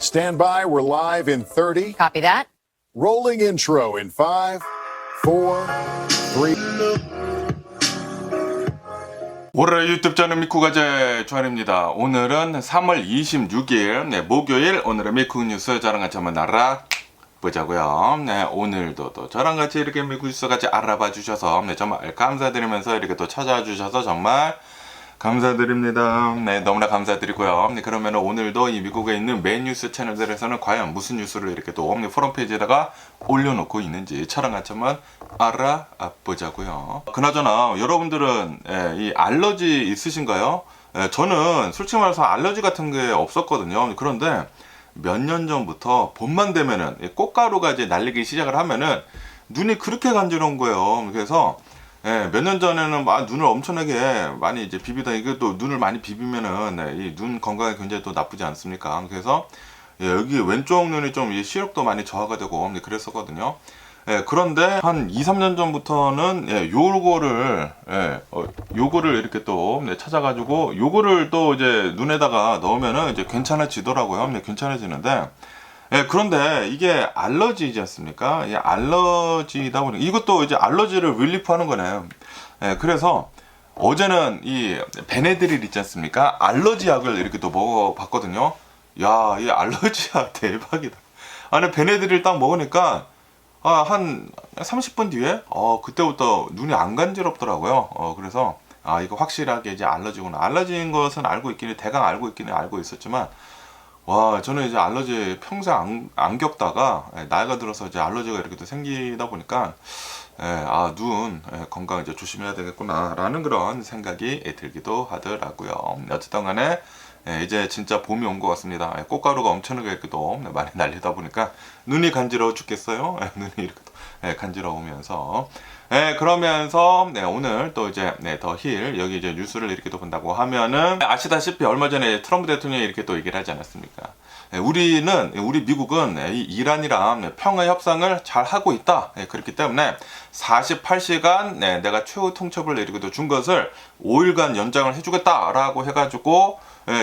Stand by, we're live in 30. Copy that. Rolling intro in 5, 4, 3. 월요일 유튜브 채널 미쿠가제 주한입니다. 오늘은 3월 26일 목요일. 오늘의 미쿠 뉴스 저랑 같이 한번 알아보자고요. 오늘도 또 저랑 같이 이렇게 미쿠 뉴스 같이 알아봐 주셔서 정말 감사드리면서 이렇게 또 찾아와 주셔서 정말 감사드립니다. 너무나 감사드리고요. 그러면 오늘도 이 미국에 있는 메인 뉴스 채널들에서는 과연 무슨 뉴스를 이렇게 또 포럼 페이지에다가 올려놓고 있는지 저랑 같이 한번 알아보자고요. 그나저나 여러분들은 이 알러지 있으신가요? 저는 솔직히 말해서 알러지 같은 게 없었거든요. 그런데 몇 년 전부터 봄만 되면은 꽃가루가 이제 날리기 시작을 하면은 눈이 그렇게 간지러운 거예요. 그래서 몇 년 전에는 막 눈을 엄청나게 많이 이제 비비다. 이게 또 눈을 많이 비비면은 이 눈 건강에 굉장히 또 나쁘지 않습니까? 그래서 여기 왼쪽 눈이 좀 시력도 많이 저하가 되고 그랬었거든요. 그런데 한 2, 3년 전부터는 요거를 이렇게 또 찾아가지고 요거를 또 이제 눈에다가 넣으면은 이제 괜찮아지더라고요. 괜찮아지는데 그런데 이게 알러지이지 않습니까? 이 알러지다 보니 이것도 이제 알러지를 릴리프하는 거네요. 그래서 어제는 이 베네드릴 있지 않습니까? 알러지 약을 이렇게 또 먹어봤거든요. 야, 이 알러지야 대박이다. 아니 베네드릴 딱 먹으니까 한 30분 뒤에 그때부터 눈이 안 간지럽더라고요. 그래서 이거 확실하게 이제 알러지구나. 알러지인 것은 대강 알고 있었지만 와, 저는 이제 알러지 평생 안 겪다가 나이가 들어서 이제 알러지가 이렇게 또 생기다 보니까 눈 건강 이제 조심해야 되겠구나라는 그런 생각이 들기도 하더라고요. 어쨌든 간에 이제 진짜 봄이 온 것 같습니다. 꽃가루가 엄청나게 또 많이 날리다 보니까 눈이 간지러워 죽겠어요. 눈이 이렇게 또 간지러우면서 그러면서 오늘 또 이제 더 힐 여기 이제 뉴스를 이렇게 또 본다고 하면은 아시다시피 얼마 전에 트럼프 대통령이 이렇게 또 얘기를 하지 않았습니까? 우리 미국은 이 이란이랑 평화 협상을 잘 하고 있다. 그렇기 때문에 48시간 내가 최후 통첩을 이렇게 또 준 것을 5일간 연장을 해주겠다라고 해가지고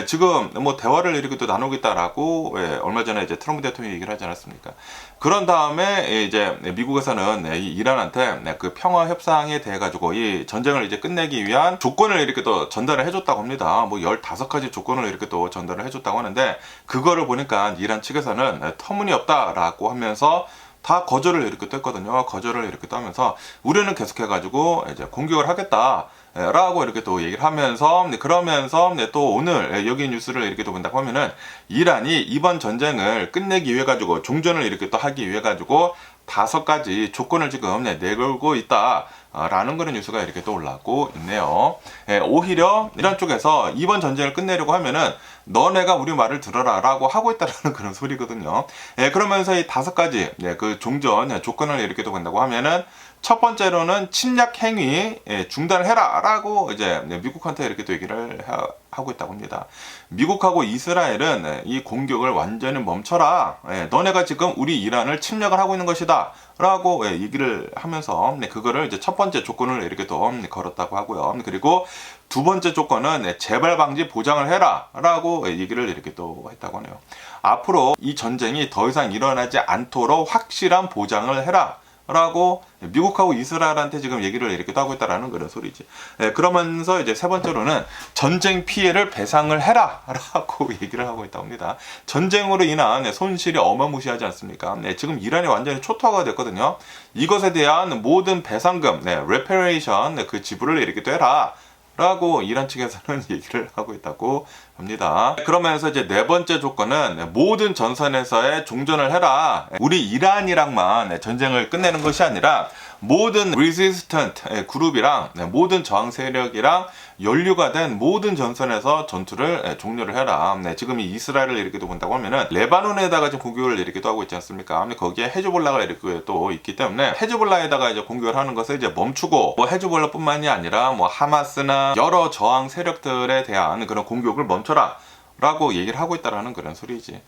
지금 뭐 대화를 이렇게 또 나누겠다라고 얼마 전에 이제 트럼프 대통령이 얘기를 하지 않았습니까? 그런 다음에 이제 미국에서는 이 이란한테 그 평화 협상에 대해 가지고 이 전쟁을 이제 끝내기 위한 조건을 이렇게 또 전달을 해줬다고 합니다. 뭐 15가지 조건을 이렇게 또 전달을 해줬다고 하는데 그거를 보니까 이란 측에서는 터무니없다라고 하면서 다 거절을 이렇게 또 했거든요. 거절을 이렇게 또 하면서 우리는 계속해가지고 이제 공격을 하겠다. 라고 이렇게 또 얘기를 하면서 그러면서 또 오늘 여기 뉴스를 이렇게 또 본다고 하면은 이란이 이번 전쟁을 끝내기 위해 가지고 종전을 이렇게 또 하기 위해 가지고 5가지 조건을 지금 내걸고 있다. 라는 그런 뉴스가 이렇게 또 올라오고 있네요. 오히려 이란 쪽에서 이번 전쟁을 끝내려고 하면은 너네가 우리 말을 들어라 라고 하고 있다라는 그런 소리거든요. 그러면서 이 5가지 그 종전 조건을 이렇게 또 본다고 하면은 첫 번째로는 침략 행위 중단을 해라 라고 이제 미국한테 이렇게 또 얘기를 하고 있다고 합니다. 미국하고 이스라엘은 이 공격을 완전히 멈춰라. 너네가 지금 우리 이란을 침략을 하고 있는 것이다. 라고 얘기를 하면서 그거를 이제 첫 번째 조건을 이렇게 또 걸었다고 하고요. 그리고 두 번째 조건은 재발 방지 보장을 해라. 라고 얘기를 이렇게 또 했다고 하네요. 앞으로 이 전쟁이 더 이상 일어나지 않도록 확실한 보장을 해라. 라고 미국하고 이스라엘한테 지금 얘기를 이렇게 하고 있다라는 그런 소리지. 그러면서 이제 세 번째로는 전쟁 피해를 배상을 해라 라고 얘기를 하고 있다고 합니다. 전쟁으로 인한 손실이 어마무시하지 않습니까? 지금 이란이 완전히 초토화가 됐거든요. 이것에 대한 모든 배상금, reparation 그 지불을 이렇게 또 해라 라고 이란 측에서는 얘기를 하고 있다고 합니다. 그러면서 이제 네 번째 조건은 모든 전선에서의 종전을 해라. 우리 이란이랑만 전쟁을 끝내는 것이 아니라 모든 resistant 그룹이랑 모든 저항 세력이랑 연루가 된 모든 전선에서 전투를 종료를 해라. 지금 이 이스라엘을 이렇게 또 본다고 하면은 레바논에다가 지금 공격을 이렇게 또 하고 있지 않습니까? 거기에 헤즈볼라가 이렇게 또 있기 때문에 헤즈볼라에다가 이제 공격을 하는 것을 이제 멈추고 뭐 헤즈볼라뿐만이 아니라 뭐 하마스나 여러 저항 세력들에 대한 그런 공격을 멈춰라 라고 얘기를 하고 있다라는 그런 소리지.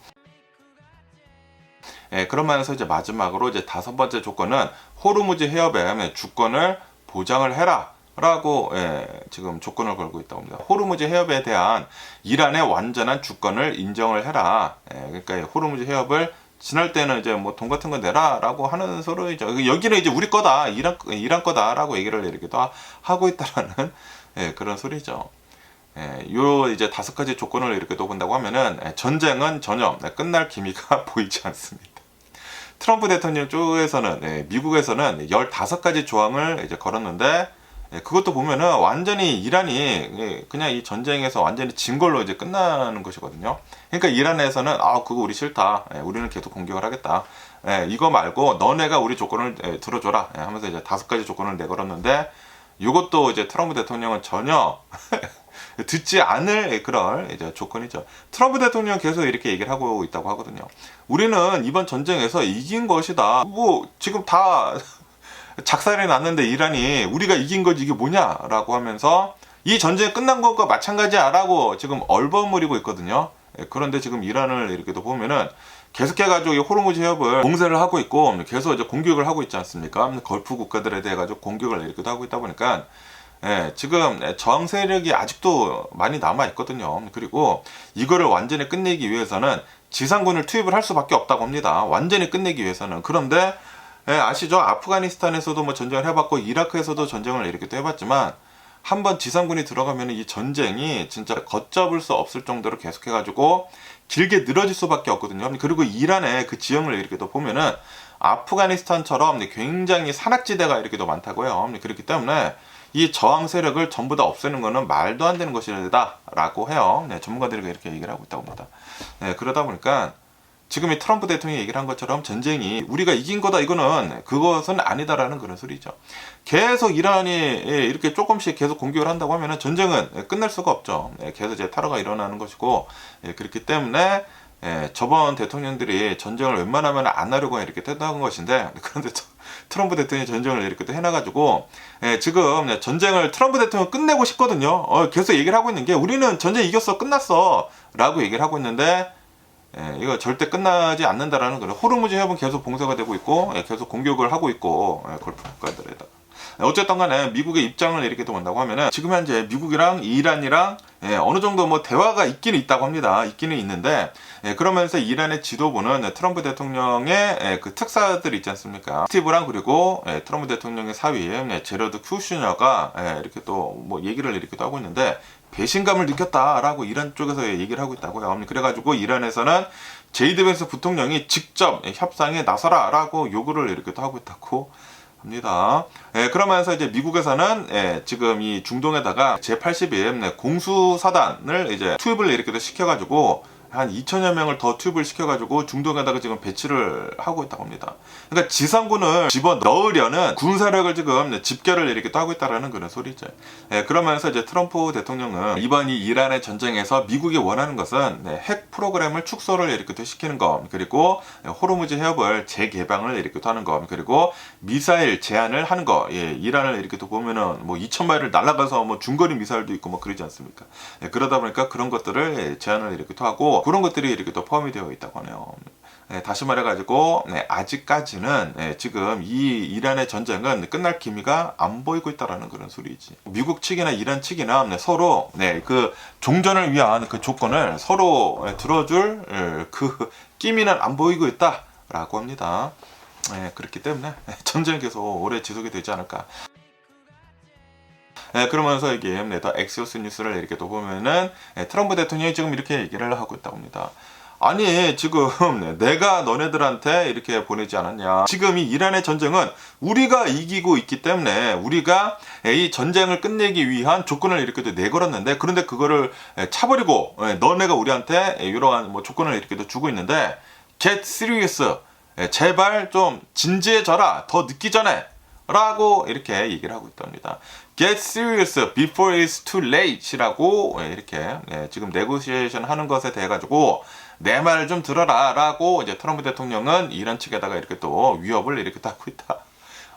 그러면서 이제 마지막으로 이제 5번째 조건은 호르무즈 해협의 주권을 보장을 해라 라고 지금 조건을 걸고 있다고 합니다. 호르무즈 해협에 대한 이란의 완전한 주권을 인정을 해라. 그러니까 호르무즈 해협을 지날 때는 이제 뭐 돈 같은 거 내라라고 하는 소리죠. 여기는 이제 우리 거다, 이란 거다라고 얘기를 이렇게 또 하고 있다라는 그런 소리죠. 요 이제 5가지 조건을 이렇게 또 본다고 하면은 전쟁은 전혀 끝날 기미가 보이지 않습니다. 트럼프 대통령 쪽에서는 미국에서는 15가지 조항을 이제 걸었는데 그것도 보면은 완전히 이란이 그냥 이 전쟁에서 완전히 진 걸로 이제 끝나는 것이거든요. 그러니까 이란에서는 그거 우리 싫다. 우리는 계속 공격을 하겠다. 이거 말고 너네가 우리 조건을 들어줘라. 하면서 이제 5가지 조건을 내걸었는데 이것도 이제 트럼프 대통령은 전혀 듣지 않을 그럴 이제 조건이죠. 트럼프 대통령 계속 이렇게 얘기를 하고 있다고 하거든요. 우리는 이번 전쟁에서 이긴 것이다. 뭐 지금 다 작살이 났는데 이란이 우리가 이긴 거지 이게 뭐냐라고 하면서 이 전쟁이 끝난 것과 마찬가지야라고 지금 얼버무리고 있거든요. 그런데 지금 이란을 이렇게 또 보면은 계속해가지고 호르무즈 해협을 봉쇄를 하고 있고 계속 이제 공격을 하고 있지 않습니까? 걸프 국가들에 대해 가지고 공격을 이렇게 하고 있다 보니까 지금 저항 세력이 아직도 많이 남아 있거든요. 그리고 이거를 완전히 끝내기 위해서는 지상군을 투입을 할 수밖에 없다고 합니다. 완전히 끝내기 위해서는. 그런데 아시죠? 아프가니스탄에서도 뭐 전쟁을 해봤고 이라크에서도 전쟁을 이렇게 또 해봤지만 한번 지상군이 들어가면 이 전쟁이 진짜 걷잡을 수 없을 정도로 계속해가지고 길게 늘어질 수밖에 없거든요. 그리고 이란의 그 지형을 이렇게 또 보면은 아프가니스탄처럼 굉장히 산악지대가 이렇게 또 많다고요. 그렇기 때문에 이 저항 세력을 전부 다 없애는 것은 말도 안 되는 것이다라고 해요. 전문가들이 이렇게 얘기를 하고 있다고 합니다. 그러다 보니까 지금 이 트럼프 대통령이 얘기를 한 것처럼 전쟁이 우리가 이긴 거다 이거는 그것은 아니다라는 그런 소리죠. 계속 이란이 이렇게 조금씩 계속 공격을 한다고 하면은 전쟁은 끝날 수가 없죠. 계속 이제 테러가 일어나는 것이고 그렇기 때문에 저번 대통령들이 전쟁을 웬만하면 안 하려고 이렇게 했던 것인데 그런데 트럼프 대통령이 전쟁을 이렇게 또 해놔가지고 지금 전쟁을 트럼프 대통령 끝내고 싶거든요. 계속 얘기를 하고 있는 게 우리는 전쟁 이겼어 끝났어 라고 얘기를 하고 있는데 이거 절대 끝나지 않는다라는 거예요. 호르무즈 해협은 계속 봉쇄가 되고 있고 계속 공격을 하고 있고 걸프 국가들에다가 어쨌든 간에 미국의 입장을 이렇게 또 본다고 하면은 지금 현재 미국이랑 이란이랑 어느 정도 뭐 대화가 있기는 있다고 합니다. 있기는 있는데 그러면서 이란의 지도부는 트럼프 대통령의 그 특사들 있지 않습니까? 스티브랑 그리고 트럼프 대통령의 사위 제러드 쿠슈너가 이렇게 또 뭐 얘기를 이렇게 또 하고 있는데 배신감을 느꼈다라고 이란 쪽에서 얘기를 하고 있다고요. 그래가지고 이란에서는 제이드 벤스 부통령이 직접 협상에 나서라라고 요구를 이렇게 또 하고 있다고 합니다. 그러면서 이제 미국에서는 지금 이 중동에다가 제-80임 공수사단을 이제 투입을 이렇게 또 시켜가지고 한 2천여 명을 더 투입을 시켜가지고 중동에다가 지금 배치를 하고 있다고 합니다. 그러니까 지상군을 집어 넣으려는 군사력을 지금 집결을 이렇게 또 하고 있다라는 그런 소리죠. 그러면서 이제 트럼프 대통령은 이번 이 이란의 전쟁에서 미국이 원하는 것은 핵 프로그램을 축소를 이렇게 또 시키는 것, 그리고 호르무즈 해협을 재개방을 이렇게 또 하는 것, 그리고 미사일 제한을 하는 것. 이란을 이렇게 또 보면은 뭐 2,000마일을 날아가서 뭐 중거리 미사일도 있고 뭐 그러지 않습니까? 그러다 보니까 그런 것들을 제한을 이렇게 또 하고 그런 것들이 이렇게 또 포함이 되어 있다고 하네요. 다시 말해가지고 아직까지는 지금 이 이란의 전쟁은 끝날 기미가 안 보이고 있다라는 그런 소리지. 미국 측이나 이란 측이나 서로 그 종전을 위한 그 조건을 서로 들어줄 그 기미는 안 보이고 있다라고 합니다. 그렇기 때문에 전쟁이 계속 오래 지속이 되지 않을까. 그러면서 이게 더 엑시오스 뉴스를 이렇게 또 보면은 트럼프 대통령이 지금 이렇게 얘기를 하고 있다고 합니다. 아니 지금 내가 너네들한테 이렇게 보내지 않았냐. 지금 이 이란의 전쟁은 우리가 이기고 있기 때문에 우리가 이 전쟁을 끝내기 위한 조건을 이렇게 또 내걸었는데 그런데 그거를 차버리고 너네가 우리한테 이러한 뭐 조건을 이렇게 또 주고 있는데 get serious. 제발 좀 진지해져라. 더 늦기 전에. 라고 이렇게 얘기를 하고 있답니다. Get serious before it's too late 라고 이렇게 지금 네고시에이션 하는 것에 대해 가지고 내 말을 좀 들어라 라고 이제 트럼프 대통령은 이란 측에다가 이렇게 또 위협을 이렇게 또 하고 있다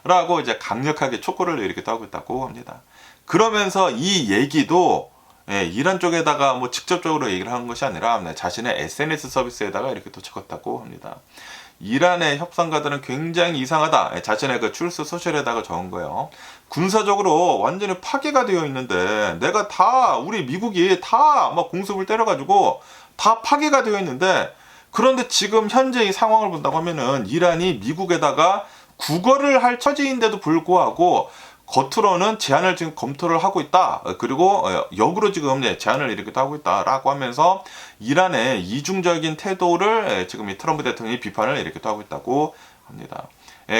라고 이제 강력하게 촉구를 이렇게 또 하고 있다고 합니다. 그러면서 이 얘기도 이란 쪽에다가 뭐 직접적으로 얘기를 하는 것이 아니라 자신의 SNS 서비스에다가 이렇게 또 적었다고 합니다. 이란의 협상가들은 굉장히 이상하다. 자신의 그 출스 소셜에다가 적은 거예요. 군사적으로 완전히 파괴가 되어 있는데 내가 다 우리 미국이 다 막 공습을 때려가지고 다 파괴가 되어 있는데 그런데 지금 현재 이 상황을 본다고 하면은 이란이 미국에다가 구걸을 할 처지인데도 불구하고 겉으로는 제안을 지금 검토를 하고 있다. 그리고 역으로 지금 제안을 이렇게 하고 있다라고 하면서 이란의 이중적인 태도를 지금 이 트럼프 대통령이 비판을 이렇게 하고 있다고 합니다.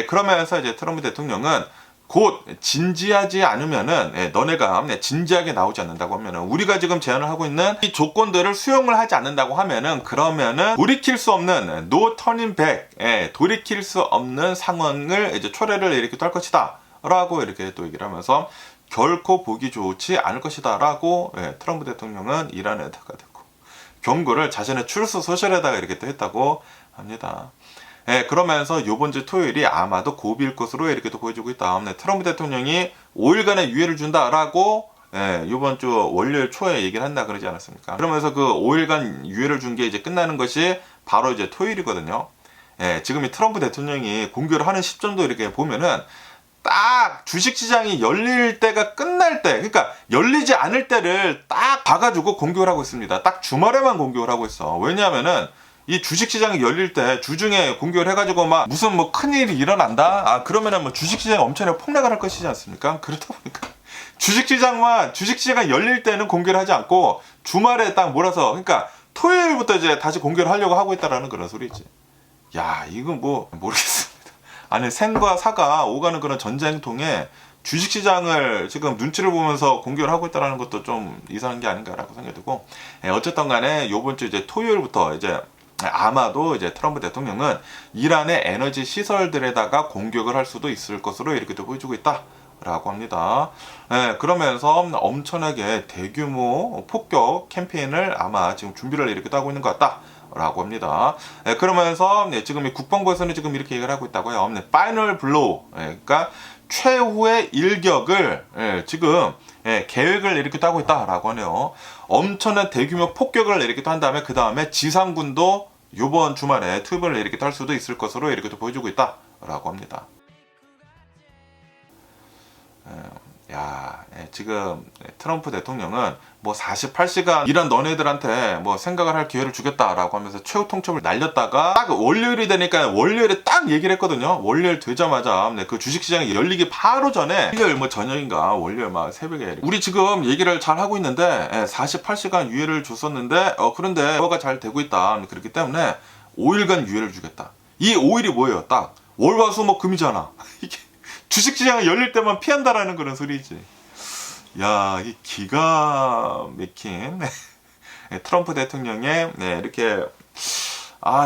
그러면서 이제 트럼프 대통령은 곧 진지하지 않으면은 너네가 진지하게 나오지 않는다고 하면은 우리가 지금 제안을 하고 있는 이 조건들을 수용을 하지 않는다고 하면은 그러면은 돌이킬 수 없는 no turning back 돌이킬 수 없는 상황을 이제 초래를 이렇게 할 것이다. 라고 이렇게 또 얘기를 하면서 결코 보기 좋지 않을 것이다 라고 트럼프 대통령은 이란에다가 듣고 경고를 자신의 출소 소셜에다가 이렇게 또 했다고 합니다. 그러면서 요번 주 토요일이 아마도 고비일 것으로 이렇게 또 보여주고 있다. 트럼프 대통령이 5일간의 유예를 준다라고 요번 주 월요일 초에 얘기를 한다 그러지 않았습니까? 그러면서 그 5일간 유예를 준 게 이제 끝나는 것이 바로 이제 토요일이거든요. 지금 이 트럼프 대통령이 공개를 하는 시점도 이렇게 보면은 딱 주식시장이 열릴 때가 끝날 때, 그러니까 열리지 않을 때를 딱 봐가지고 공격을 하고 있습니다. 딱 주말에만 공격을 하고 있어. 왜냐하면은 이 주식시장이 열릴 때 주중에 공격을 해가지고 막 무슨 뭐 큰일이 일어난다? 그러면은 뭐 주식시장이 엄청나게 폭락을 할 것이지 않습니까? 그렇다 보니까 주식시장이 열릴 때는 공격을 하지 않고 주말에 딱 몰아서, 그러니까 토요일부터 이제 다시 공격을 하려고 하고 있다라는 그런 소리지. 야, 이건 뭐 모르겠습니다. 아니 생과 사가 오가는 그런 전쟁통에 주식시장을 지금 눈치를 보면서 공격을 하고 있다는 것도 좀 이상한 게 아닌가라고 생각이 들고, 어쨌든 간에 이번 주 이제 토요일부터 이제 아마도 이제 트럼프 대통령은 이란의 에너지 시설들에다가 공격을 할 수도 있을 것으로 이렇게 또 보여주고 있다라고 합니다. 그러면서 엄청나게 대규모 폭격 캠페인을 아마 지금 준비를 이렇게 하고 있는 것 같다. 라고 합니다. 그러면서 지금 이 국방부에서는 지금 이렇게 얘기를 하고 있다고요. 파이널 블로우, 그러니까 최후의 일격을 지금 계획을 이렇게 하고 있다라고 하네요. 엄청난 대규모 폭격을 이렇게 한 다음에 그 다음에 지상군도 이번 주말에 투입을 이렇게 할 수도 있을 것으로 이렇게 보여주고 있다라고 합니다. 지금 트럼프 대통령은 뭐 48시간 이란 너네들한테 뭐 생각을 할 기회를 주겠다라고 하면서 최후 통첩을 날렸다가 딱 월요일이 되니까 월요일에 딱 얘기를 했거든요. 월요일 되자마자 그 주식시장이 열리기 바로 전에 일요일 뭐 저녁인가 월요일 막 새벽에 우리 지금 얘기를 잘 하고 있는데 48시간 유예를 줬었는데 그런데 뭐가 잘 되고 있다. 그렇기 때문에 5일간 유예를 주겠다. 이 5일이 뭐예요? 딱 월화수목금이잖아. 이게 주식시장이 열릴 때만 피한다라는 그런 소리지. 야, 이 기가 막힌 트럼프 대통령의 이렇게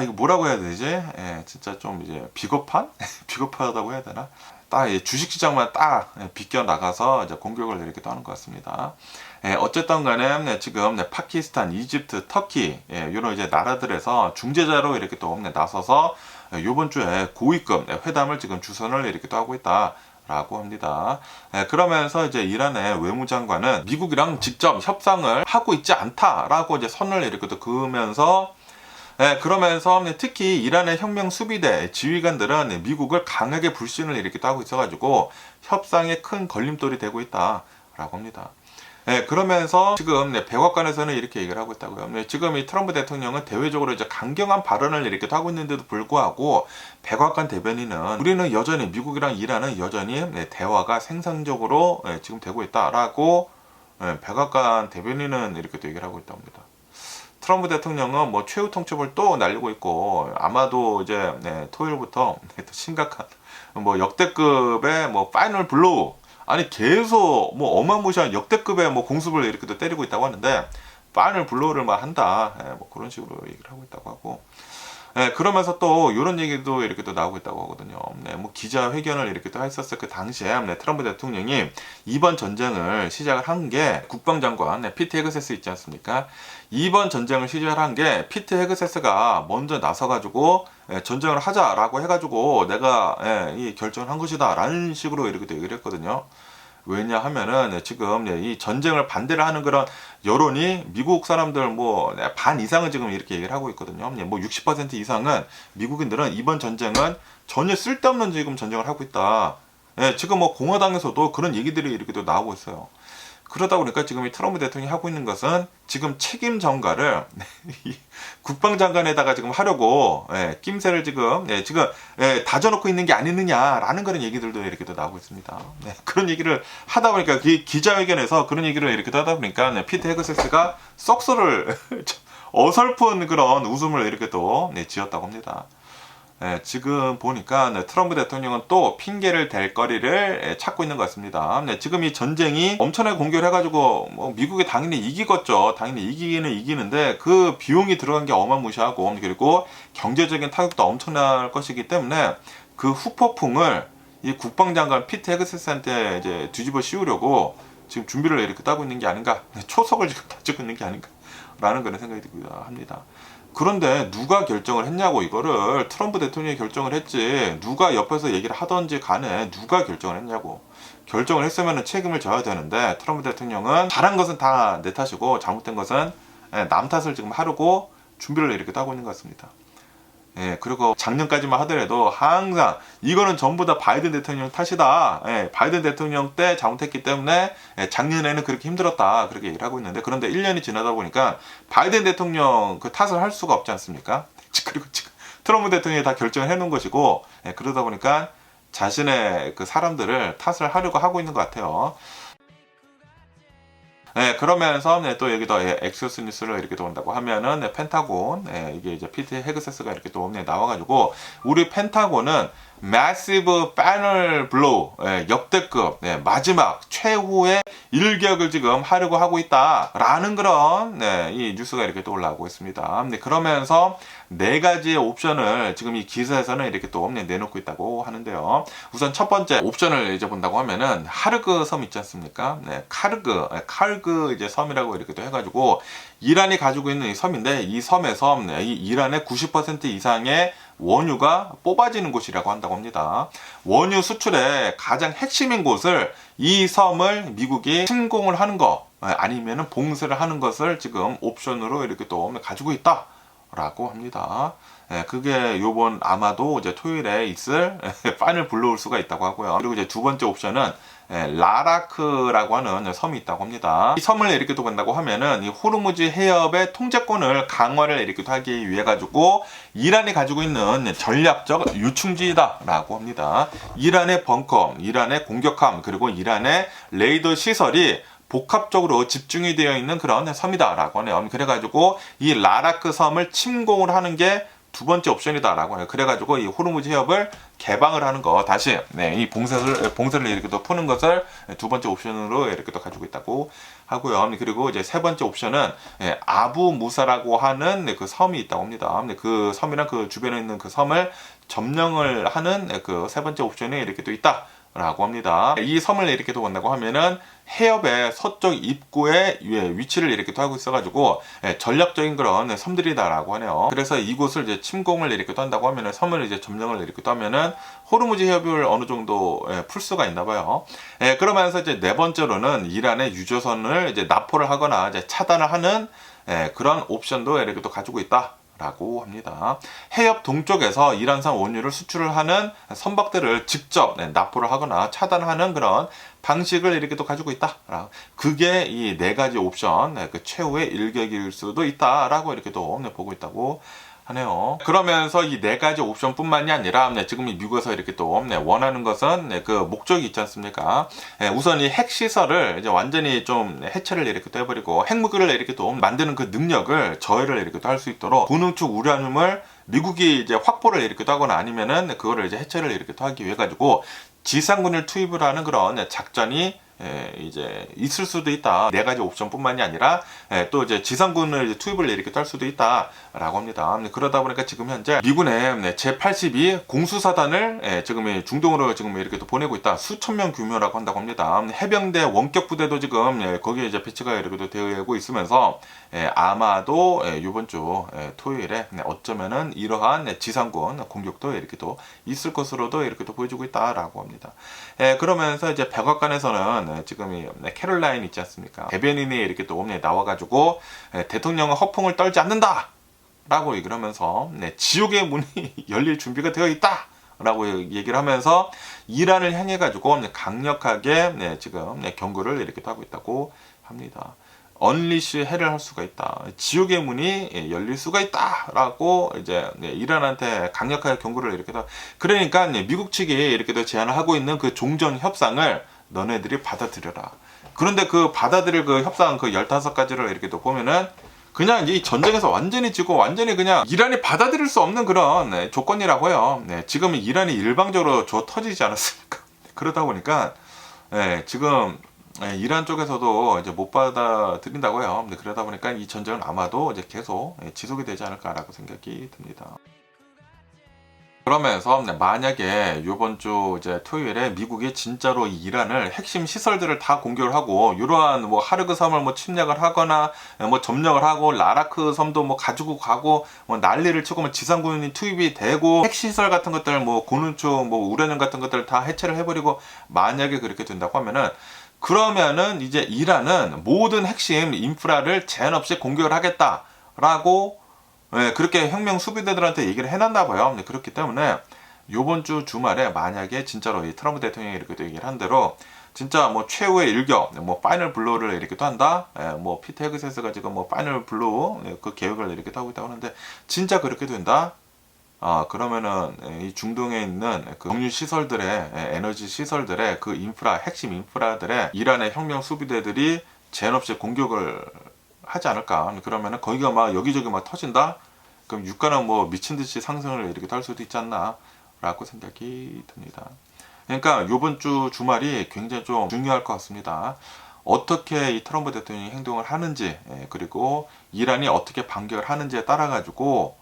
이거 뭐라고 해야 되지? 진짜 좀 이제 비겁한? 비겁하다고 해야 되나? 딱 주식시장만 딱 비껴 나가서 이제 공격을 이렇게 또 하는 것 같습니다. 어쨌든 간에 지금 파키스탄, 이집트, 터키 이런 이제 나라들에서 중재자로 이렇게 또 나서서 이번 주에 고위급 회담을 지금 주선을 이렇게 또 하고 있다라고 합니다. 그러면서 이제 이란의 외무장관은 미국이랑 직접 협상을 하고 있지 않다라고 이제 선을 이렇게 또 그으면서 그러면서 특히 이란의 혁명 수비대 지휘관들은 미국을 강하게 불신을 이렇게 또 하고 있어가지고 협상에 큰 걸림돌이 되고 있다라고 합니다. 그러면서 지금 백악관에서는 이렇게 얘기를 하고 있다고요. 지금 이 트럼프 대통령은 대외적으로 이제 강경한 발언을 이렇게 하고 있는데도 불구하고 백악관 대변인은 우리는 여전히 미국이랑 이란은 여전히 대화가 생산적으로 지금 되고 있다라고 백악관 대변인은 이렇게 또 얘기를 하고 있다고 합니다. 트럼프 대통령은 뭐 최후 통첩을 또 날리고 있고 아마도 이제 토요일부터 또 심각한 뭐 역대급의 뭐 파이널 블로우 아니 계속 뭐 어마무시한 역대급의 뭐 공습을 이렇게 또 때리고 있다고 하는데 파이널 블로우를 막 한다 뭐 그런 식으로 얘기를 하고 있다고 하고 그러면서 또 이런 얘기도 이렇게 또 나오고 있다고 하거든요. 뭐 기자회견을 이렇게 또 했었을 그 당시에 트럼프 대통령이 이번 전쟁을 시작을 한 게 국방장관 피트 헤그세스 있지 않습니까? 이번 전쟁을 시작을 한 게 피트 헤그세스가 먼저 나서가지고 전쟁을 하자라고 해가지고 내가 이 결정을 한 것이다 라는 식으로 이렇게 또 얘기를 했거든요. 왜냐 하면은 지금 이 전쟁을 반대를 하는 그런 여론이 미국 사람들 뭐 반 이상은 지금 이렇게 얘기를 하고 있거든요. 뭐 60% 이상은 미국인들은 이번 전쟁은 전혀 쓸데없는 지금 전쟁을 하고 있다. 지금 뭐 공화당에서도 그런 얘기들이 이렇게 또 나오고 있어요. 그러다 보니까 지금 이 트럼프 대통령이 하고 있는 것은 지금 책임 전가를 국방장관에다가 지금 하려고 낌새를 지금 다져놓고 있는 게 아니느냐라는 그런 얘기들도 이렇게 또 나오고 있습니다. 그런 얘기를 하다 보니까 기자회견에서 그런 얘기를 이렇게 하다 보니까 피트 헤그세스가 썩소를 어설픈 그런 웃음을 이렇게 또 지었다고 합니다. 지금 보니까 트럼프 대통령은 또 핑계를 댈 거리를 찾고 있는 것 같습니다. 지금 이 전쟁이 엄청나게 공격을 해가지고 뭐 미국이 당연히 이기겠죠. 당연히 이기기는 이기는데 그 비용이 들어간 게 어마무시하고 그리고 경제적인 타격도 엄청날 것이기 때문에 그 후폭풍을 이 국방장관 피트 헤그세스한테 이제 뒤집어 씌우려고 지금 준비를 이렇게 따고 있는 게 아닌가, 초석을 지금 다지고 있는 게 아닌가라는 그런 생각이 들기도 합니다. 그런데 누가 결정을 했냐고, 이거를 트럼프 대통령이 결정을 했지 누가 옆에서 얘기를 하던지 간에 누가 결정을 했냐고. 결정을 했으면 책임을 져야 되는데 트럼프 대통령은 잘한 것은 다 내 탓이고 잘못된 것은 남 탓을 지금 하려고 준비를 이렇게 따고 있는 것 같습니다. 그리고 작년까지만 하더라도 항상 이거는 전부 다 바이든 대통령 탓이다. 바이든 대통령 때 잘못했기 때문에 작년에는 그렇게 힘들었다. 그렇게 얘기를 하고 있는데, 그런데 1년이 지나다 보니까 바이든 대통령 그 탓을 할 수가 없지 않습니까? 그리고 지금 트럼프 대통령이 다 결정을 해놓은 것이고, 그러다 보니까 자신의 그 사람들을 탓을 하려고 하고 있는 것 같아요. 그러면서 또 여기도 엑소스 뉴스를 이렇게 또 온다고 하면은 펜타곤, 이게 이제 피트 헤그세스가 이렇게 또 나와가지고 우리 펜타곤은 massive final blow, 역대급 마지막 최후의 일격을 지금 하려고 하고 있다라는 그런 이 뉴스가 이렇게 또 올라오고 있습니다. 그러면서 네 가지의 옵션을 지금 이 기사에서는 이렇게 또 내놓고 있다고 하는데요. 우선 첫 번째 옵션을 이제 본다고 하면은 하르그 섬 있지 않습니까? 칼그 이제 섬이라고 이렇게 또 해가지고 이란이 가지고 있는 이 섬인데, 이 섬에서 이 이란의 90% 이상의 원유가 뽑아지는 곳이라고 한다고 합니다. 원유 수출의 가장 핵심인 곳을, 이 섬을 미국이 침공을 하는 거 아니면은 봉쇄를 하는 것을 지금 옵션으로 이렇게 또 가지고 있다라고 합니다. 그게 요번 아마도 이제 토요일에 있을 파이널 블로우일 수가 있다고 하고요. 그리고 이제 두 번째 옵션은 라라크라고 하는 섬이 있다고 합니다. 이 섬을 이렇게 또 본다고 하면은 이 호르무즈 해협의 통제권을 강화를 이렇게 하기 위해 가지고 이란이 가지고 있는 전략적 유충지다라고 합니다. 이란의 벙커, 이란의 공격함, 그리고 이란의 레이더 시설이 복합적으로 집중이 되어 있는 그런 섬이다라고 하네요. 그래가지고 이 라라크 섬을 침공을 하는 게 두 번째 옵션이다라고 해요. 그래가지고 이 호르무즈 해협을 개방을 하는 거, 다시 이 봉쇄를 이렇게 또 푸는 것을 두 번째 옵션으로 이렇게 또 가지고 있다고 하고요. 그리고 이제 세 번째 옵션은 아부 무사라고 하는 그 섬이 있다고 합니다. 그 섬이랑 그 주변에 있는 그 섬을 점령을 하는 그 세 번째 옵션이 이렇게 또 있다 라고 합니다. 이 섬을 이렇게 또 본다고 하면은 해협의 서쪽 입구에 위치를 이렇게 또 하고 있어가지고 전략적인 그런 섬들이다라고 하네요. 그래서 이곳을 이제 침공을 이렇게 또 한다고 하면은, 섬을 이제 점령을 이렇게 또 하면은 호르무즈 해협을 어느 정도 풀 수가 있나 봐요. 그러면서 이제 네 번째로는 이란의 유조선을 이제 납포를 하거나 이제 차단을 하는 그런 옵션도 이렇게 또 가지고 있다 라고 합니다. 해협 동쪽에서 이란산 원유를 수출을 하는 선박들을 직접 납포를 하거나 차단하는 그런 방식을 이렇게 또 가지고 있다. 그게 이 네 가지 옵션, 그 최후의 일격일 수도 있다라고 이렇게 또 보고 있다고 하네요. 그러면서 이 네 가지 옵션뿐만이 아니라 지금 이 미국에서 이렇게 또 원하는 것은 그 목적이 있지 않습니까? 우선 이 핵 시설을 이제 완전히 좀 해체를 이렇게 또 해버리고 핵무기를 이렇게 또 만드는 그 능력을 저해를 이렇게 또 할 수 있도록 분우축 우라늄을 미국이 이제 확보를 이렇게 또 하거나 아니면은 그거를 이제 해체를 이렇게 또 하기 위해 가지고 지상군을 투입을 하는 그런 작전이 이제 있을 수도 있다. 네 가지 옵션뿐만이 아니라 또 이제 지상군을 이제 투입을 이렇게 할 수도 있다라고 합니다. 그러다 보니까 지금 현재 미군의 제82 공수사단을 지금 중동으로 지금 이렇게 또 보내고 있다. 수천 명 규모라고 한다고 합니다. 해병대 원격 부대도 지금 거기에 이제 배치가 이렇게 또 되고 있으면서 아마도 이번 주 토요일에 어쩌면은 이러한 지상군 공격도 이렇게 또 있을 것으로도 이렇게 또 보여주고 있다라고 합니다. 그러면서 이제 백악관에서는 지금 이 캐롤라인 있지 않습니까? 대변인이 이렇게 또 나와가지고 대통령은 허풍을 떨지 않는다! 라고 얘기를 하면서 지옥의 문이 열릴 준비가 되어 있다! 라고 얘기를 하면서 이란을 향해 가지고 강력하게 지금 경고를 이렇게 하고 있다고 합니다. 언리시 헬을 할 수가 있다. 지옥의 문이 열릴 수가 있다라고 이제 이란한테 강력하게 경고를 이렇게 다. 그러니까 미국 측이 이렇게 더 제안을 하고 있는 그 종전 협상을 너네들이 받아들여라. 그런데 그 받아들일 그 협상 그 15가지를 이렇게 또 보면은 그냥 이 전쟁에서 완전히 지고 완전히 그냥 이란이 받아들일 수 없는 그런 조건이라고 해요. 지금 이란이 일방적으로 줘 터지지 않았습니까? 그러다 보니까 지금 이란 쪽에서도 이제 못 받아들인다고 해요. 그러다 보니까 이 전쟁은 아마도 이제 계속 지속이 되지 않을까라고 생각이 듭니다. 그러면서 만약에 이번 주 이제 토요일에 미국이 진짜로 이 이란을 핵심 시설들을 다 공격을 하고 이러한 뭐 하르그 섬을 뭐 침략을 하거나 뭐 점령을 하고 라라크 섬도 뭐 가지고 가고 뭐 난리를 치고 뭐 지상군이 투입이 되고 핵시설 같은 것들 뭐 고누축 뭐 우라늄 같은 것들 다 해체를 해버리고 만약에 그렇게 된다고 하면은 그러면은 이제 이란은 모든 핵심 인프라를 제한 없이 공격을 하겠다라고 그렇게 혁명 수비대들한테 얘기를 해놨나 봐요. 그렇기 때문에 요번 주 주말에 만약에 진짜로 이 트럼프 대통령이 이렇게 얘기를 한 대로 진짜 뭐 최후의 일격, 뭐 파이널 블로우를 이렇게 또 한다. 뭐 피터 헤그세스가 지금 뭐 파이널 블로우 그 계획을 이렇게 하고 있다고 하는데 진짜 그렇게 된다. 그러면은 이 중동에 있는 그 정유 시설들의 에너지 시설들의 그 인프라, 핵심 인프라들의 이란의 혁명 수비대들이 제한 없이 공격을 하지 않을까. 그러면은 거기가 막 여기저기 막 터진다. 그럼 유가는 뭐 미친 듯이 상승을 이렇게 할 수도 있지 않나라고 생각이 듭니다. 그러니까 이번 주 주말이 굉장히 좀 중요할 것 같습니다. 어떻게 이 트럼프 대통령이 행동을 하는지 그리고 이란이 어떻게 반격을 하는지에 따라 가지고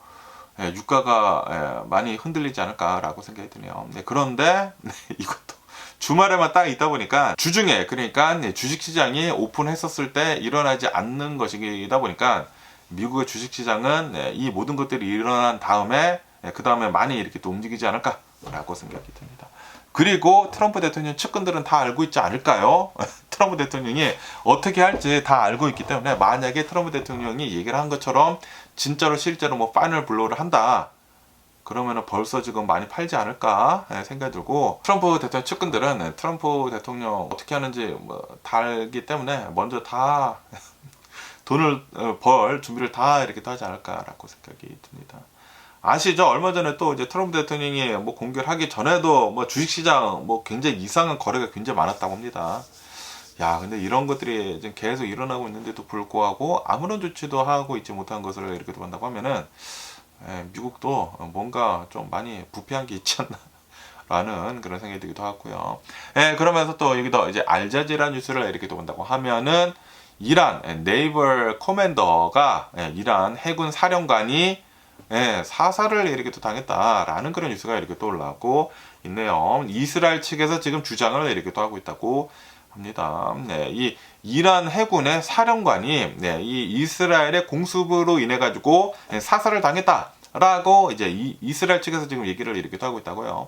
유가가 많이 흔들리지 않을까라고 생각이 드네요. 그런데 이것도 주말에만 딱 있다 보니까 주중에 그러니까 주식시장이 오픈했었을 때 일어나지 않는 것이다 보니까 미국의 주식시장은 이 모든 것들이 일어난 다음에 그 다음에 많이 이렇게 또 움직이지 않을까라고 생각이 듭니다. 그리고 트럼프 대통령 측근들은 다 알고 있지 않을까요? 트럼프 대통령이 어떻게 할지 다 알고 있기 때문에 만약에 트럼프 대통령이 얘기를 한 것처럼 진짜로 실제로 뭐 파이널 블로우를 한다. 그러면은 벌써 지금 많이 팔지 않을까 생각이 들고 트럼프 대통령 측근들은 트럼프 대통령 어떻게 하는지 뭐 다 알기 때문에 먼저 다 돈을 벌 준비를 다 이렇게 하지 않을까라고 생각이 듭니다. 아시죠? 얼마 전에 또 이제 트럼프 대통령이 뭐 공개를 하기 전에도 뭐 주식시장 뭐 굉장히 이상한 거래가 굉장히 많았다고 합니다. 야, 근데 이런 것들이 지금 계속 일어나고 있는데도 불구하고 아무런 조치도 하고 있지 못한 것을 이렇게 본다고 하면은 미국도 뭔가 좀 많이 부패한 게 있지 않나 라는 그런 생각이 들기도 하고요. 그러면서 또 여기도 이제 알자지라 뉴스를 이렇게 또 본다고 하면은 이란 네이벌 커맨더가 이란 해군 사령관이 사살을 이렇게 또 당했다라는 그런 뉴스가 이렇게 또 올라오고 있네요. 이스라엘 측에서 지금 주장을 이렇게 또 하고 있다고 합니다. 이 이란 해군의 사령관이 이 이스라엘의 공습으로 인해 가지고 사살을 당했다라고 이제 이스라엘 측에서 지금 얘기를 이렇게 하고 있다고요.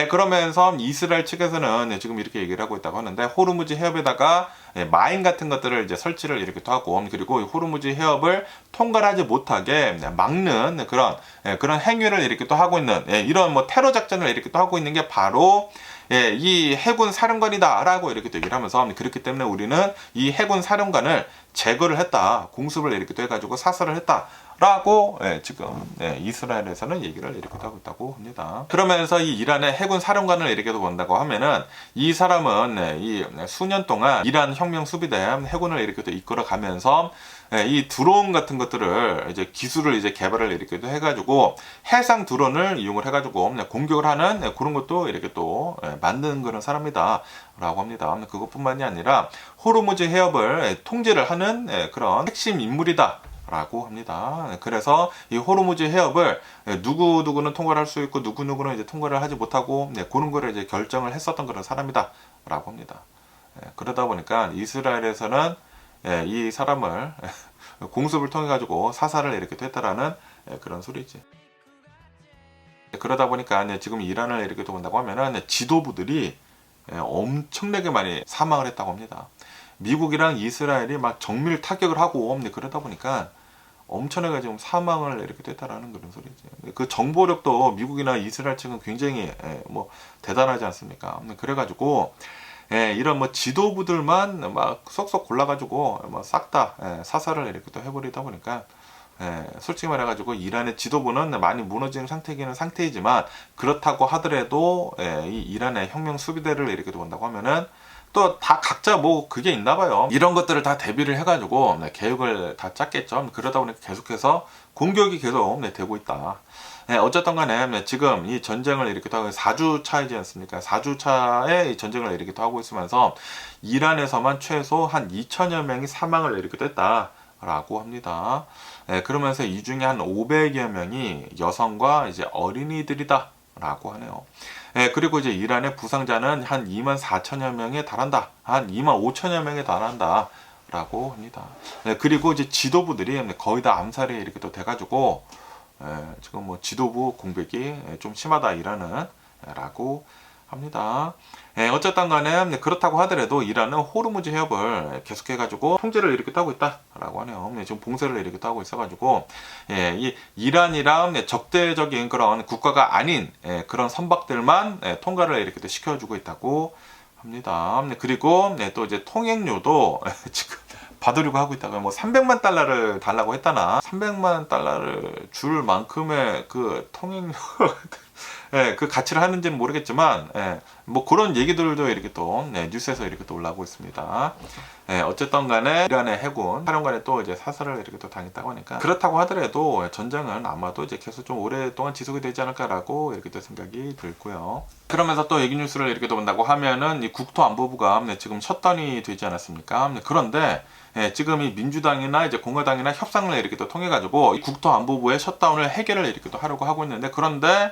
그러면서 이스라엘 측에서는 지금 이렇게 얘기를 하고 있다고 하는데 호르무즈 해협에다가 마인 같은 것들을 이제 설치를 이렇게 하고 그리고 호르무즈 해협을 통과하지 못하게 막는 그런 행위를 이렇게 또 하고 있는 이런 뭐 테러 작전을 이렇게 또 하고 있는 게 바로 이 해군 사령관이다라고 이렇게 얘기를 하면서 그렇기 때문에 우리는 이 해군 사령관을 제거를 했다, 공습을 이렇게 또 해가지고 사살을 했다라고 지금 이스라엘에서는 얘기를 이렇게 하고 있다고 합니다. 그러면서 이 이란의 해군 사령관을 이렇게 본다고 하면은 이 사람은 이 수년 동안 이란 혁명 수비대 해군을 이렇게 또 이끌어가면서 이 드론 같은 것들을 이제 기술을 이제 개발을 이렇게 해가지고 해상 드론을 이용을 해가지고 공격을 하는 그런 것도 이렇게 또 만드는 그런 사람이다라고 합니다. 그것뿐만이 아니라 호르무즈 해협을 통제를 하는 그런 핵심 인물이다. 라고 합니다. 그래서 이 호르무즈 해협을 누구누구는 통과를 할 수 있고 누구누구는 이제 통과를 하지 못하고 그런 거를 이제 결정을 했었던 그런 사람이다. 라고 합니다. 그러다 보니까 이스라엘에서는 이 사람을 공습을 통해 가지고 사살을 이렇게 했다라는 그런 소리지. 그러다 보니까 지금 이란을 이렇게 본다고 하면은 지도부들이 엄청나게 많이 사망을 했다고 합니다. 미국이랑 이스라엘이 막 정밀 타격을 하고 그러다 보니까 엄청나게 지금 사망을 이렇게 됐다라는 그런 소리죠. 그 정보력도 미국이나 이스라엘 측은 굉장히 뭐 대단하지 않습니까? 그래가지고 이런 뭐 지도부들만 막 쏙쏙 골라가지고 뭐 싹 다 사살을 이렇게 또 해버리다 보니까 솔직히 말해가지고 이란의 지도부는 많이 무너지는 상태이지만 그렇다고 하더라도 이 이란의 혁명 수비대를 이렇게 본다고 하면은 또 다 각자 뭐 그게 있나 봐요. 이런 것들을 다 대비를 해가지고 계획을 다 짰겠죠. 그러다 보니까 계속해서 공격이 계속 되고 있다. 어쨌든 간에 지금 이 전쟁을 이렇게 또 하고 4주 차이지 않습니까? 4주 차에 이 전쟁을 이렇게 또 하고 있으면서 이란에서만 최소 한 2천여 명이 사망을 이렇게 됐다라고 합니다. 그러면서 이 중에 한 500여 명이 여성과 이제 어린이들이다 라고 하네요. 그리고 이제 이란의 부상자는 한 2만 4천여 명에 달한다. 한 2만 5천여 명에 달한다. 라고 합니다. 그리고 이제 지도부들이 거의 다 암살이 이렇게 또 돼가지고, 지금 뭐 지도부 공백이 좀 심하다 이란은 라고 합니다. 어쨌든 간에 그렇다고 하더라도 이란은 호르무즈 해협을 계속해가지고 통제를 이렇게 하고 있다라고 하네요. 지금 봉쇄를 이렇게 하고 있어가지고 이 이란이랑 적대적인 그런 국가가 아닌 그런 선박들만 통과를 이렇게 시켜주고 있다고 합니다. 그리고 또 이제 통행료도 지금 받으려고 하고 있다가 뭐 300만 달러를 달라고 했다나 300만 달러를 줄 만큼의 그 통행료 그 가치를 하는지는 모르겠지만 뭐 그런 얘기들도 이렇게 또 뉴스에서 이렇게 또 올라오고 있습니다. 어쨌든 간에 이란의 해군 사령관에 또 이제 사살을 이렇게 또 당했다고 하니까 그렇다고 하더라도 전쟁은 아마도 이제 계속 좀 오랫동안 지속이 되지 않을까라고 이렇게 또 생각이 들고요. 그러면서 또 얘기 뉴스를 이렇게 또 본다고 하면은 이 국토안보부가 지금 셧다운이 되지 않았습니까? 그런데 지금 이 민주당이나 이제 공화당이나 협상을 이렇게 또 통해 가지고 이 국토안보부의 셧다운을 해결을 이렇게 또 하려고 하고 있는데 그런데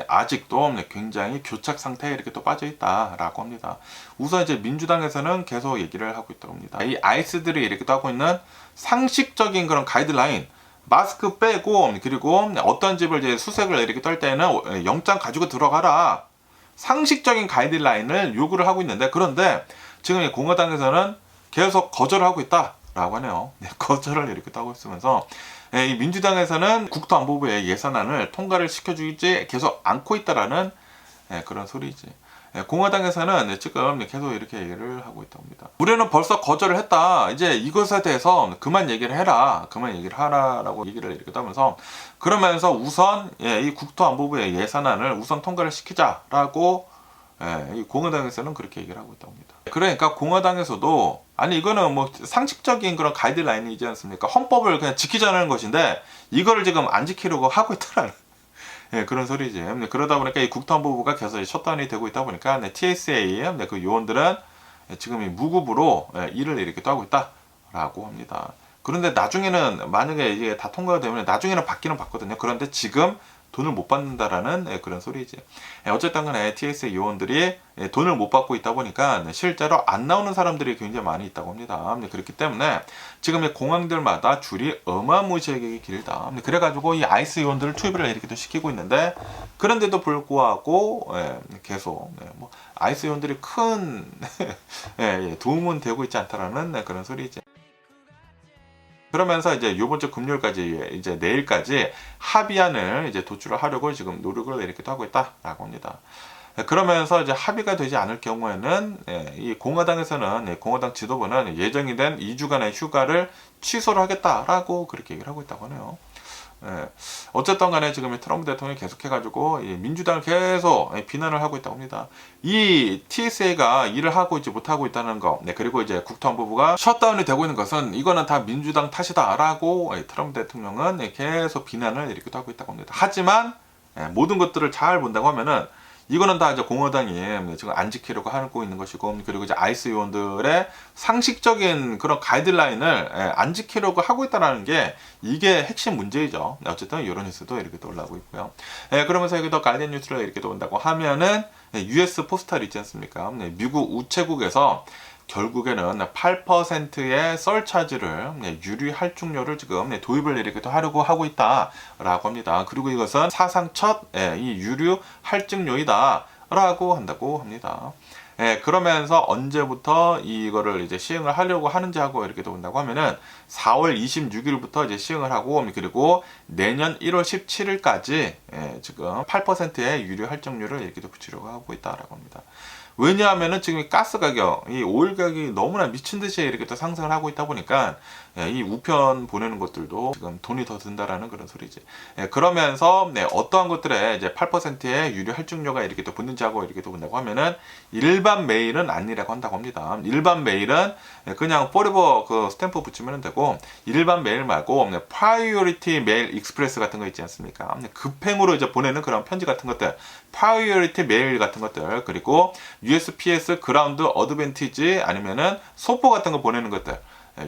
아직도 굉장히 교착 상태에 이렇게 또 빠져 있다라고 합니다. 우선 이제 민주당에서는 계속 얘기를 하고 있다고 합니다. 이 아이스들이 이렇게 또 하고 있는 상식적인 그런 가이드라인, 마스크 빼고 그리고 어떤 집을 이제 수색을 이렇게 떨 때는 영장 가지고 들어가라. 상식적인 가이드라인을 요구를 하고 있는데 그런데 지금 이 공화당에서는 계속 거절하고 있다라고 하네요. 거절을 이렇게 하고 있으면서 이 민주당에서는 국토안보부의 예산안을 통과를 시켜주지 계속 않고 있다라는 그런 소리지. 공화당에서는 지금 계속 이렇게 얘기를 하고 있다고 합니다. 우리는 벌써 거절을 했다. 이제 이것에 대해서 그만 얘기를 해라. 그만 얘기를 하라라고 얘기를 이렇게 하면서 그러면서 우선 이 국토안보부의 예산안을 우선 통과를 시키자라고 이 공화당에서는 그렇게 얘기를 하고 있다고 합니다. 그러니까 공화당에서도 아니 이거는 뭐 상식적인 그런 가이드라인이지 않습니까? 헌법을 그냥 지키자는 것인데 이거를 지금 안 지키려고 하고 있다라는 그런 소리지. 그러다 보니까 이 국토안보부가 계속 셧다운이 되고 있다 보니까 TSA 그 요원들은 지금 이 무급으로 일을 이렇게 또 하고 있다라고 합니다. 그런데 나중에는 만약에 이게 다 통과가 되면 나중에는 받기는 받거든요. 그런데 지금 돈을 못 받는다라는 그런 소리지. 어쨌든 간에 TSA 요원들이 돈을 못 받고 있다 보니까 실제로 안 나오는 사람들이 굉장히 많이 있다고 합니다. 그렇기 때문에 지금 공항들마다 줄이 어마무시하게 길다. 그래가지고 이 아이스 요원들을 투입을 이렇게 또 시키고 있는데 그런데도 불구하고 계속 뭐 아이스 요원들이 큰 도움은 되고 있지 않다라는 그런 소리지. 그러면서 이제 요번 주 금요일까지 이제 내일까지 합의안을 이제 도출을 하려고 지금 노력을 이렇게 하고 있다라고 합니다. 그러면서 이제 합의가 되지 않을 경우에는 이 공화당에서는 공화당 지도부는 예정이 된 2주간의 휴가를 취소를 하겠다라고 그렇게 얘기를 하고 있다고 하네요. 어쨌든 간에 지금 트럼프 대통령이 계속해가지고 민주당을 계속 비난을 하고 있다고 합니다. 이 TSA가 일을 하고 있지 못하고 있다는 거, 그리고 이제 국토안보부가 셧다운이 되고 있는 것은 이거는 다 민주당 탓이다라고 트럼프 대통령은 계속 비난을 이렇게 하고 있다고 합니다. 하지만 모든 것들을 잘 본다고 하면은 이거는 다 이제 공화당이 지금 안 지키려고 하고 있는 것이고, 그리고 이제 아이스 요원들의 상식적인 그런 가이드라인을 안 지키려고 하고 있다는 게 이게 핵심 문제이죠. 어쨌든 이런 뉴스도 이렇게 또 올라오고 있고요. 그러면서 여기도 가이드 뉴스를 이렇게 또 온다고 하면은 US 포스탈 있지 않습니까? 미국 우체국에서 결국에는 8%의 썰차지를 유류 할증료를 지금 도입을 이렇게 또 하려고 하고 있다라고 합니다. 그리고 이것은 사상 첫 이 유류 할증료이다라고 한다고 합니다. 그러면서 언제부터 이거를 이제 시행을 하려고 하는지 하고 이렇게 본다고 하면은 4월 26일부터 이제 시행을 하고, 그리고 내년 1월 17일까지 지금 8%의 유류 할증률을 이렇게 붙이려고 하고 있다라고 합니다. 왜냐하면은 지금 이 가스 가격, 이 오일 가격이 너무나 미친 듯이 이렇게 또 상승을 하고 있다 보니까 이 우편 보내는 것들도 지금 돈이 더 든다라는 그런 소리지. 그러면서 어떠한 것들에 이제 8%의 유류 할증료가 이렇게 또 붙는지 하고 이렇게 또 본다고 하면은 일반 메일은 아니라고 한다고 합니다. 일반 메일은 그냥 포리버 그 스탬프 붙이면 되고, 일반 메일 말고 프라이오리티 메일 익스프레스 같은 거 있지 않습니까? 급행으로 이제 보내는 그런 편지 같은 것들, 프라이오리티 메일 같은 것들, 그리고 USPS 그라운드 어드밴티지 아니면은 소포 같은 거 보내는 것들,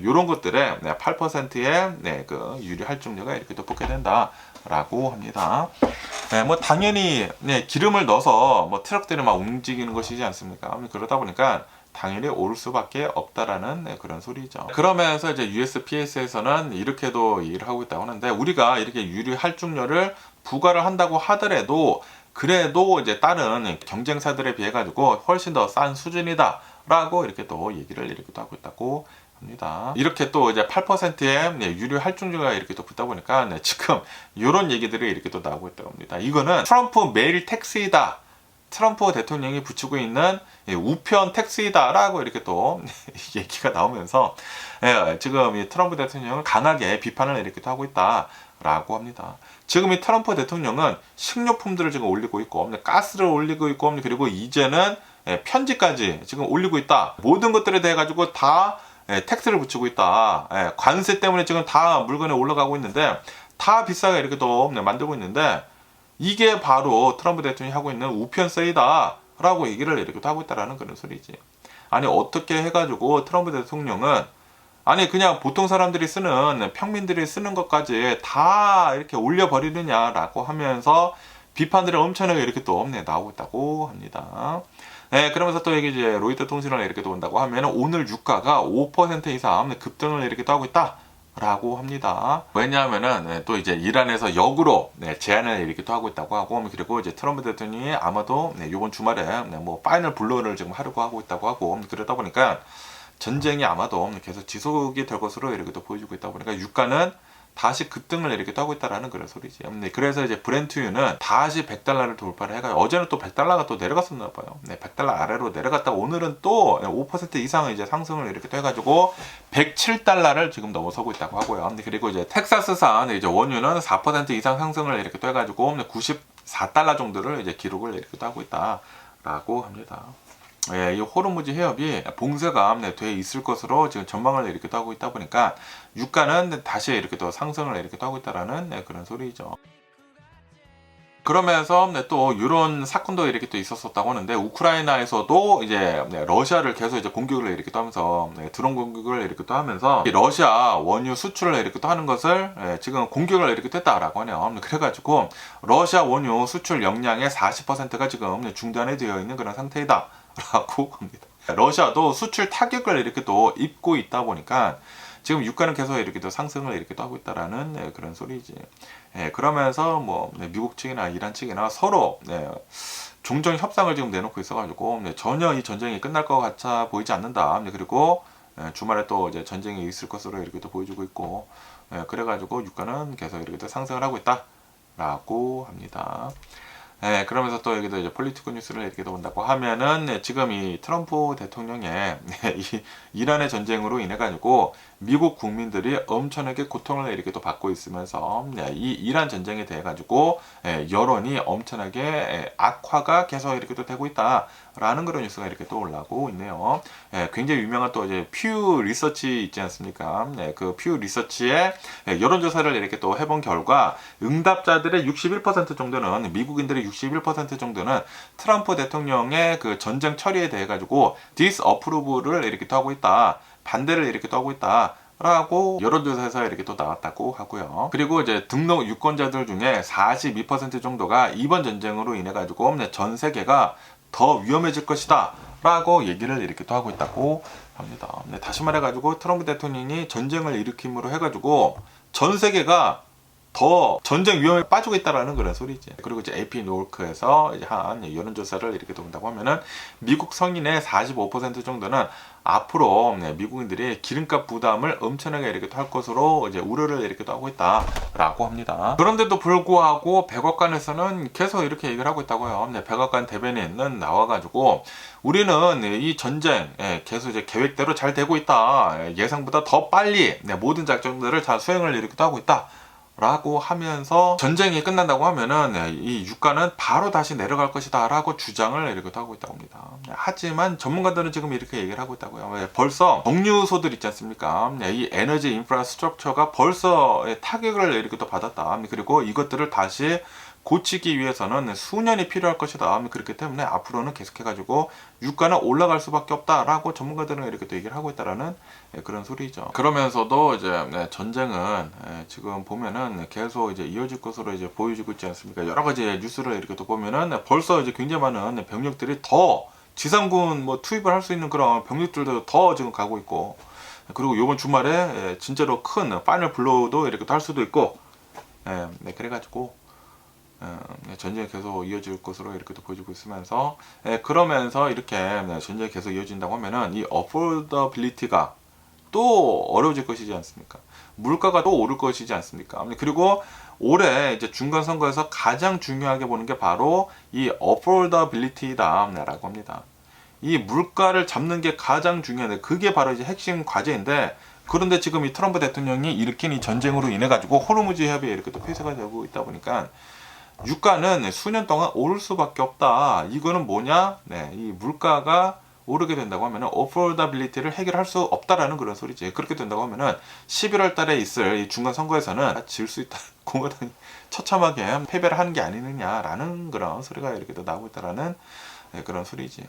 이런 것들에 8%의 그 유류 할증료가 이렇게 또 붙게 된다라고 합니다. 뭐 당연히 기름을 넣어서 뭐 트럭들이 막 움직이는 것이지 않습니까? 그러다 보니까 당연히 오를 수밖에 없다라는 그런 소리죠. 그러면서 이제 USPS에서는 이렇게도 일을 하고 있다고 하는데, 우리가 이렇게 유류 할증료를 부과를 한다고 하더라도 그래도 이제 다른 경쟁사들에 비해 가지고 훨씬 더 싼 수준이다라고 이렇게 또 얘기를 이렇게 또 하고 있다고 합니다. 이렇게 또 이제 8%의 유류 할증료가 이렇게 또 붙다 보니까 지금 이런 얘기들이 이렇게 또 나오고 있다고 합니다. 이거는 트럼프 메일 텍스이다, 트럼프 대통령이 붙이고 있는 우편 텍스이다라고 이렇게 또 얘기가 나오면서 지금 이 트럼프 대통령은 강하게 비판을 이렇게 또 하고 있다라고 합니다. 지금 이 트럼프 대통령은 식료품들을 지금 올리고 있고, 가스를 올리고 있고, 그리고 이제는 편지까지 지금 올리고 있다. 모든 것들에 대해 가지고 다 텍스를 붙이고 있다. 관세 때문에 지금 다 물건에 올라가고 있는데, 다 비싸게 이렇게 또 만들고 있는데, 이게 바로 트럼프 대통령이 하고 있는 우편 세이다 라고 얘기를 이렇게 또 하고 있다라는 그런 소리지. 아니 어떻게 해가지고 트럼프 대통령은 아니 그냥 보통 사람들이 쓰는, 평민들이 쓰는 것까지 다 이렇게 올려버리느냐라고 하면서 비판들이 엄청나게 이렇게 또 나오고 있다고 합니다. 그러면서 또 이게 이제 로이터 통신을 이렇게 또 본다고 하면 오늘 유가가 5% 이상 급등을 이렇게 또 하고 있다라고 합니다. 왜냐하면은 또 이제 이란에서 역으로 제안을 이렇게 또 하고 있다고 하고, 그리고 이제 트럼프 대통령이 아마도 이번 주말에 뭐 파이널 블로우를 지금 하려고 하고 있다고 하고, 그러다 보니까 전쟁이 아마도 계속 지속이 될 것으로 이렇게 또 보여주고 있다 보니까 유가는 다시 급등을 이렇게 또 하고 있다라는 그런 소리지. 그래서 이제 브렌트유는 다시 100달러를 돌파를 해가지고, 어제는 또 100달러가 또 내려갔었나 봐요. 100달러 아래로 내려갔다가 오늘은 또 5% 이상의 이제 상승을 이렇게 또 해가지고 107달러를 지금 넘어서고 있다고 하고요. 그리고 이제 텍사스산 이제 원유는 4% 이상 상승을 이렇게 또 해가지고 94달러 정도를 이제 기록을 이렇게 또 하고 있다라고 합니다. 이 호르무즈 해협이 봉쇄가 돼 있을 것으로 지금 전망을 이렇게 또 하고 있다 보니까 유가는 다시 이렇게 또 상승을 이렇게 또 하고 있다라는 그런 소리죠. 그러면서 또 이런 사건도 이렇게 또 있었었다고 하는데, 우크라이나에서도 이제 러시아를 계속 이제 공격을 이렇게 또 하면서 드론 공격을 이렇게 또 하면서 러시아 원유 수출을 이렇게 또 하는 것을 지금 공격을 이렇게 됐다라고 하네요. 그래가지고 러시아 원유 수출 역량의 40%가 지금 중단이 되어 있는 그런 상태이다라고 합니다. 러시아도 수출 타격을 이렇게 또 입고 있다 보니까 지금 유가는 계속 이렇게 또 상승을 이렇게 또 하고 있다라는 그런 소리지. 그러면서 뭐 미국 측이나 이란 측이나 서로 종전 협상을 지금 내놓고 있어가지고 전혀 이 전쟁이 끝날 것 같아 보이지 않는다. 그리고 주말에 또 이제 전쟁이 있을 것으로 이렇게 또 보여주고 있고, 그래가지고 유가는 계속 이렇게 또 상승을 하고 있다라고 합니다. 그러면서 또 여기도 이제 폴리티코 뉴스를 이렇게 본다고 하면은 지금 이 트럼프 대통령의 이 이란의 전쟁으로 인해 가지고 미국 국민들이 엄청나게 고통을 이렇게 또 받고 있으면서 이 이란 전쟁에 대해 가지고 여론이 엄청나게 악화가 계속 이렇게 또 되고 있다라는 그런 뉴스가 이렇게 또 올라오고 있네요. 굉장히 유명한 또 이제 퓨 리서치 있지 않습니까? 그 퓨 리서치의 여론조사를 이렇게 또 해본 결과 응답자들의 61% 정도는, 미국인들의 61% 정도는 트럼프 대통령의 그 전쟁 처리에 대해 가지고 디스어프로브를 이렇게 또 하고 있다, 반대를 이렇게 또 하고 있다 라고 여론조사에서 이렇게 또 나왔다고 하고요. 그리고 이제 등록 유권자들 중에 42% 정도가 이번 전쟁으로 인해 가지고 전 세계가 더 위험해질 것이다 라고 얘기를 이렇게 또 하고 있다고 합니다. 다시 말해 가지고 트럼프 대통령이 전쟁을 일으킴으로 해 가지고 전 세계가 더 전쟁 위험에 빠지고 있다라는 그런 소리지. 그리고 이제 AP 노르크에서 이제 한 여론조사를 이렇게 본다고 하면은 미국 성인의 45% 정도는 앞으로 미국인들이 기름값 부담을 엄청나게 이렇게 할 것으로 이제 우려를 이렇게 하고 있다라고 합니다. 그런데도 불구하고 백악관에서는 계속 이렇게 얘기를 하고 있다고요. 백악관 대변인은 나와가지고 우리는 이 전쟁 계속 이제 계획대로 잘 되고 있다. 예상보다 더 빨리 모든 작전들을 다 수행을 이렇게 하고 있다. 라고 하면서 전쟁이 끝난다고 하면은 이 유가는 바로 다시 내려갈 것이다 라고 주장을 이렇게 하고 있다고 합니다. 하지만 전문가들은 지금 이렇게 얘기를 하고 있다고요. 벌써 정유소들 있지 않습니까? 이 에너지 인프라스트럭처가 벌써 타격을 이렇게 또 받았다. 그리고 이것들을 다시 고치기 위해서는 수년이 필요할 것이다. 그렇기 때문에 앞으로는 계속해가지고 유가는 올라갈 수밖에 없다라고 전문가들은 이렇게 또 얘기를 하고 있다라는 그런 소리죠. 그러면서도 이제 전쟁은 지금 보면은 계속 이제 이어질 것으로 이제 보여지고 있지 않습니까? 여러 가지 뉴스를 이렇게 또 보면은 벌써 이제 굉장히 많은 병력들이 더 지상군 뭐 투입을 할 수 있는 그런 병력들도 더 지금 가고 있고, 그리고 이번 주말에 진짜로 큰 파이널 블로우도 이렇게 할 수도 있고, 그래가지고. 전쟁이 계속 이어질 것으로 이렇게 보여지고 있으면서 그러면서 이렇게 전쟁이 계속 이어진다고 하면은 이 어포더빌리티가 또 어려워질 것이지 않습니까? 물가가 또 오를 것이지 않습니까? 그리고 올해 이제 중간 선거에서 가장 중요하게 보는 게 바로 이 어포더빌리티다라고 합니다. 이 물가를 잡는 게 가장 중요한데 그게 바로 이제 핵심 과제인데, 그런데 지금 이 트럼프 대통령이 일으킨 이 전쟁으로 인해 가지고 호르무즈 협의에 이렇게 또 폐쇄가 되고 있다 보니까 유가는 수년 동안 오를 수밖에 없다. 이거는 뭐냐? 이 물가가 오르게 된다고 하면은 어포더빌리티를 해결할 수 없다라는 그런 소리지. 그렇게 된다고 하면은 11월 달에 있을 이 중간 선거에서는 질 수 있다. 공화당이 처참하게 패배를 하는 게 아니느냐라는 그런 소리가 이렇게 또 나오고 있다라는 그런 소리지.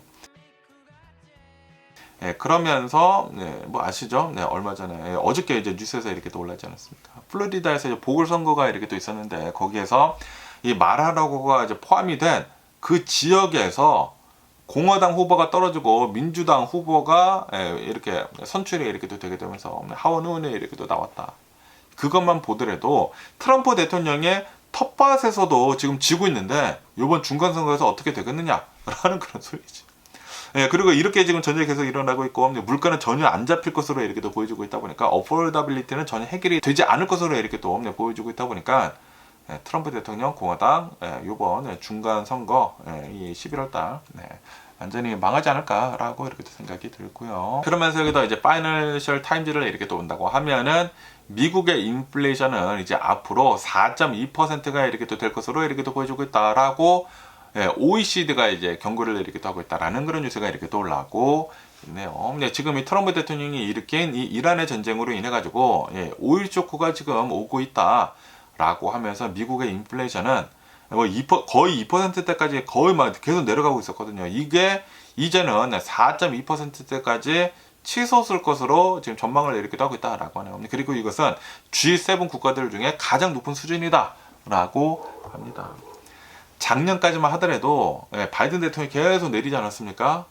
그러면서 뭐 아시죠? 얼마 전에 어저께 이제 뉴스에서 이렇게 또 올라왔지 않았습니까? 플로리다에서 이제 보궐선거가 이렇게 또 있었는데 거기에서 이 마라라고가 이제 포함이 된 그 지역에서 공화당 후보가 떨어지고 민주당 후보가 이렇게 선출이 이렇게 또 되게 되면서 하원 의원에 이렇게 또 나왔다. 그것만 보더라도 트럼프 대통령의 텃밭에서도 지금 지고 있는데 이번 중간선거에서 어떻게 되겠느냐라는 그런 소리지. 그리고 이렇게 지금 전쟁이 계속 일어나고 있고 물가는 전혀 안 잡힐 것으로 이렇게 또 보여지고 있다 보니까 어포더빌리티는 전혀 해결이 되지 않을 것으로 이렇게 또 보여지고 있다 보니까 트럼프 대통령 공화당 이번 중간 선거 이 11월 달 완전히 망하지 않을까라고 이렇게 생각이 들고요. 그러면서 여기다 이제 파이낸셜 타임즈를 이렇게 또 본다고 하면은 미국의 인플레이션은 이제 앞으로 4.2%가 이렇게 또 될 것으로 이렇게 또 보여주고 있다라고 OECD가 이제 경고를 이렇게 또 하고 있다라는 그런 뉴스가 이렇게 또 올라오고 있네요. 지금 이 트럼프 대통령이 일으킨 이 이란의 전쟁으로 인해 가지고 오일 쇼크가 지금 오고 있다라고 하면서 미국의 인플레이션은 뭐 거의 2%대까지 거의 막 계속 내려가고 있었거든요. 이게 이제는 4.2%대까지 치솟을 것으로 지금 전망을 이렇게 하고 있다라고 하네요. 그리고 이것은 G7 국가들 중에 가장 높은 수준이다라고 합니다. 작년까지만 하더라도 바이든 대통령이 계속 내리지 않았습니까?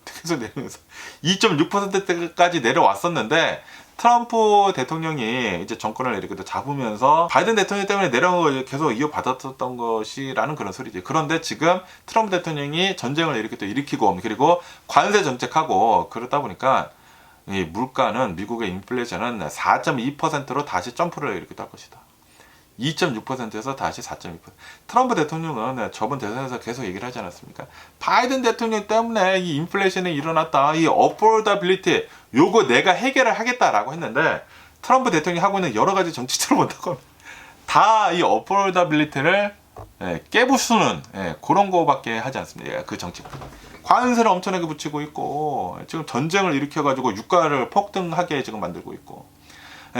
계속 내리면서 2.6%대까지 내려왔었는데 트럼프 대통령이 이제 정권을 이렇게 잡으면서 바이든 대통령 때문에 내려온 걸 계속 이어받았던 것이라는 그런 소리지. 그런데 지금 트럼프 대통령이 전쟁을 이렇게 또 일으키고 그리고 관세 정책하고 그러다 보니까 이 물가는 미국의 인플레이션은 4.2%로 다시 점프를 이렇게 할 것이다. 2.6%에서 다시 4.2%. 트럼프 대통령은 저번 대선에서 계속 얘기를 하지 않았습니까? 바이든 대통령 때문에 이 인플레이션이 일어났다. 이 어포더빌리티 요거 내가 해결을 하겠다라고 했는데 트럼프 대통령이 하고 있는 여러 가지 정치들을 본다고 다 이 어포더빌리티를 깨부수는 그런 거밖에 하지 않습니다. 그 정치. 관세를 엄청나게 붙이고 있고 지금 전쟁을 일으켜가지고 유가를 폭등하게 지금 만들고 있고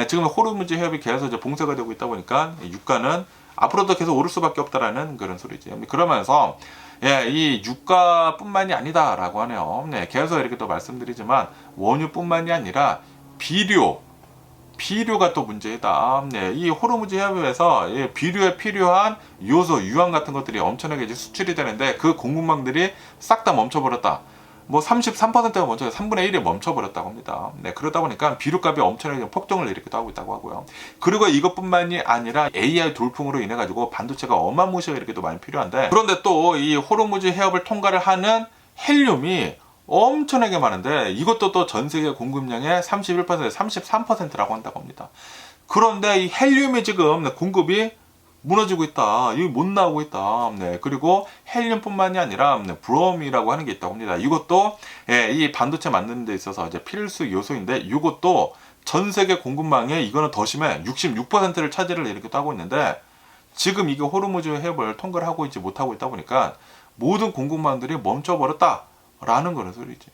지금 호르무즈 협이 계속 이제 봉쇄가 되고 있다 보니까 유가는 앞으로도 계속 오를 수밖에 없다라는 그런 소리지. 그러면서 이 유가뿐만이 아니다라고 하네요. 계속 이렇게 또 말씀드리지만 원유뿐만이 아니라 비료가 또 문제이다. 이 호르무즈 협약에서 비료에 필요한 요소, 유황 같은 것들이 엄청나게 이제 수출이 되는데 그 공급망들이 싹 다 멈춰버렸다. 뭐 33%가 먼저 3분의 1이 멈춰버렸다고 합니다. 네, 그러다 보니까 비료값이 엄청나게 폭등을 일으키기도 하고 있다고 하고요. 그리고 이것뿐만이 아니라 AI 돌풍으로 인해 가지고 반도체가 어마무시하게 이렇게 또 많이 필요한데, 그런데 또 이 호르무즈 해협을 통과를 하는 헬륨이 엄청나게 많은데 이것도 또 전 세계 공급량의 31%, 33%라고 한다고 합니다. 그런데 이 헬륨이 지금 공급이 무너지고 있다. 이게 못 나오고 있다. 네. 그리고 헬륨뿐만이 아니라 브롬이라고 하는 게 있다고 합니다. 이것도 이 반도체 만드는 데 있어서 이제 필수 요소인데, 이것도 전 세계 공급망에 이거는 더 심해 66%를 차지를 이렇게 하고 있는데, 지금 이게 호르무즈 해협을 통과를 하고 있지 못하고 있다 보니까 모든 공급망들이 멈춰버렸다라는 그런 소리지.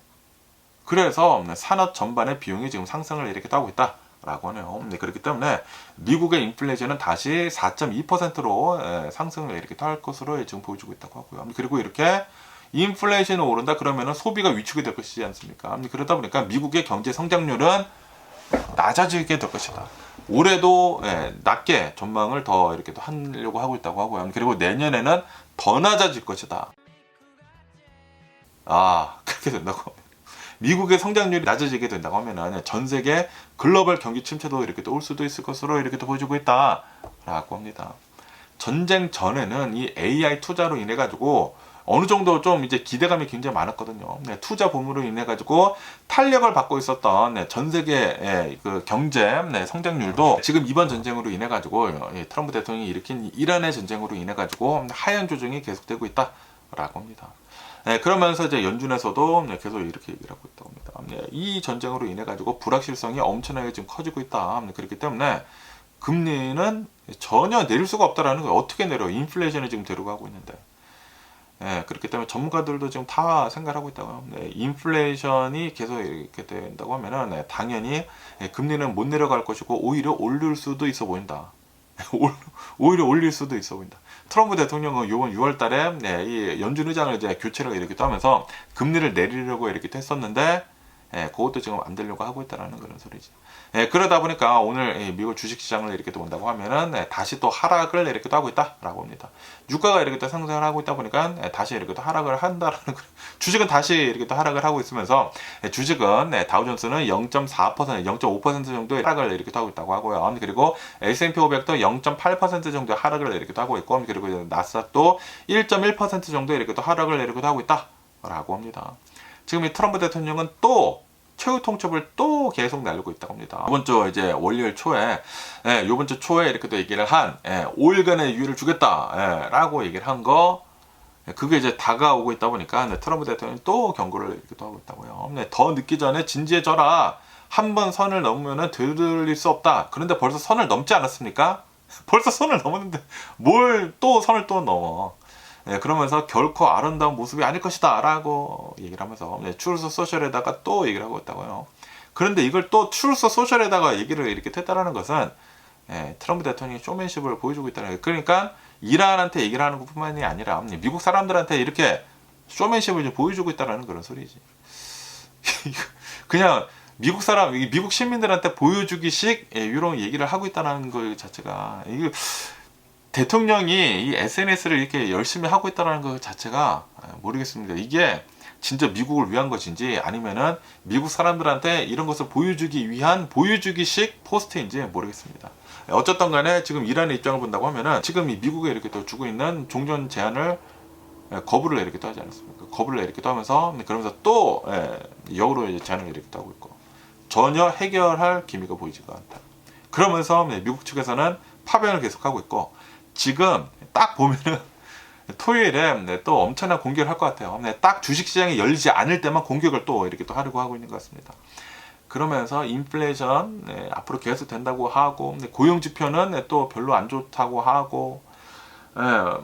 그래서 산업 전반의 비용이 지금 상승을 이렇게 하고 있다. 라고 하네요. 네, 그렇기 때문에 미국의 인플레이션은 다시 4.2%로 상승을 이렇게 할 것으로 지금 보여주고 있다고 하고요. 그리고 이렇게 인플레이션이 오른다 그러면은 소비가 위축이 될 것이지 않습니까? 그러다 보니까 미국의 경제 성장률은 낮아지게 될 것이다. 올해도 낮게 전망을 더 이렇게 하려고 하고 있다고 하고요. 그리고 내년에는 더 낮아질 것이다. 그렇게 된다고. 미국의 성장률이 낮아지게 된다고 하면은 전 세계 글로벌 경기 침체도 이렇게 또 올 수도 있을 것으로 이렇게 또 보여주고 있다라고 합니다. 전쟁 전에는 이 AI 투자로 인해 가지고 어느 정도 좀 이제 기대감이 굉장히 많았거든요. 네, 투자 붐으로 인해 가지고 탄력을 받고 있었던 전 세계 그 경제 성장률도 지금 이번 전쟁으로 인해 가지고 트럼프 대통령이 일으킨 이란의 전쟁으로 인해 가지고 하향 조정이 계속되고 있다라고 합니다. 네, 그러면서 이제 연준에서도 계속 이렇게 얘기를 하고 있다고 합니다. 네, 이 전쟁으로 인해 가지고 불확실성이 엄청나게 지금 커지고 있다. 그렇기 때문에 금리는 전혀 내릴 수가 없다라는 거예요. 어떻게 내려? 인플레이션이 지금 데려가고 있는데. 네, 그렇기 때문에 전문가들도 지금 다 생각을 하고 있다고 합니다. 네, 인플레이션이 계속 이렇게 된다고 하면은 당연히 금리는 못 내려갈 것이고 오히려 올릴 수도 있어 보인다. 오히려 올릴 수도 있어 보인다. 트럼프 대통령은 이번 6월 달에 이 연준 의장을 이제 교체를 이렇게 하면서 금리를 내리려고 이렇게 했었는데, 그것도 지금 안 되려고 하고 있다라는 그런 소리지. 그러다 보니까 오늘 미국 주식시장을 이렇게 본다고 하면은 다시 또 하락을 이렇게 하고 있다라고 합니다. 유가가 이렇게 또 상승을 하고 있다 보니까 다시 이렇게 또 하락을 한다라는 주식은 다시 이렇게 또 하락을 하고 있으면서 주식은 다우존스는 0.4%, 0.5% 정도의 하락을 이렇게 하고 있다고 하고요. 그리고 S&P 500도 0.8% 정도 하락을 이렇게 하고 있고, 그리고 나스닥도 1.1% 정도 이렇게 또 하락을 이렇게 하고 있다라고 합니다. 지금 이 트럼프 대통령은 또 최후 통첩을 또 계속 날리고 있다고 합니다. 이번 주 이제 월요일 초에, 이번 주 초에 이렇게 또 얘기를 한 5일간의 유예를 주겠다라고 얘기를 한 거, 그게 이제 다가오고 있다 보니까 트럼프 대통령이 또 경고를 이렇게 또 하고 있다고요. 더 늦기 전에 진지해져라. 한 번 선을 넘으면은 되돌릴 수 없다. 그런데 벌써 선을 넘지 않았습니까? 벌써 선을 넘었는데 뭘 또 선을 또 넘어. 그러면서 결코 아름다운 모습이 아닐 것이다 라고 얘기를 하면서 트루스 소셜에다가 또 얘기를 하고 있다고요. 그런데 이걸 또 트루스 소셜에다가 얘기를 이렇게 했다라는 것은 트럼프 대통령이 쇼맨십을 보여주고 있다는 거예요. 그러니까 이란한테 얘기를 하는 것뿐만이 아니라 미국 사람들한테 이렇게 쇼맨십을 이제 보여주고 있다라는 그런 소리지. 그냥 미국 사람, 미국 시민들한테 보여주기식 이런 얘기를 하고 있다는 것 자체가, 이게 대통령이 이 SNS를 이렇게 열심히 하고 있다는 것 자체가 모르겠습니다. 이게 진짜 미국을 위한 것인지 아니면은 미국 사람들한테 이런 것을 보여주기 위한 보여주기식 포스트인지 모르겠습니다. 어쨌든 간에 지금 이란의 입장을 본다고 하면은 지금 이 미국에 이렇게 또 주고 있는 종전 제한을 거부를 이렇게 또 하지 않았습니까? 거부를 이렇게 또 하면서 그러면서 또 역으로 이제 제한을 이렇게 또 하고 있고, 전혀 해결할 기미가 보이지가 않다. 그러면서 미국 측에서는 파병을 계속하고 있고, 지금 딱 보면은 토요일에 또 엄청난 공격을 할 것 같아요. 딱 주식시장이 열리지 않을 때만 공격을 또 이렇게 또 하려고 하고 있는 것 같습니다. 그러면서 인플레이션 앞으로 계속 된다고 하고, 고용지표는 또 별로 안 좋다고 하고,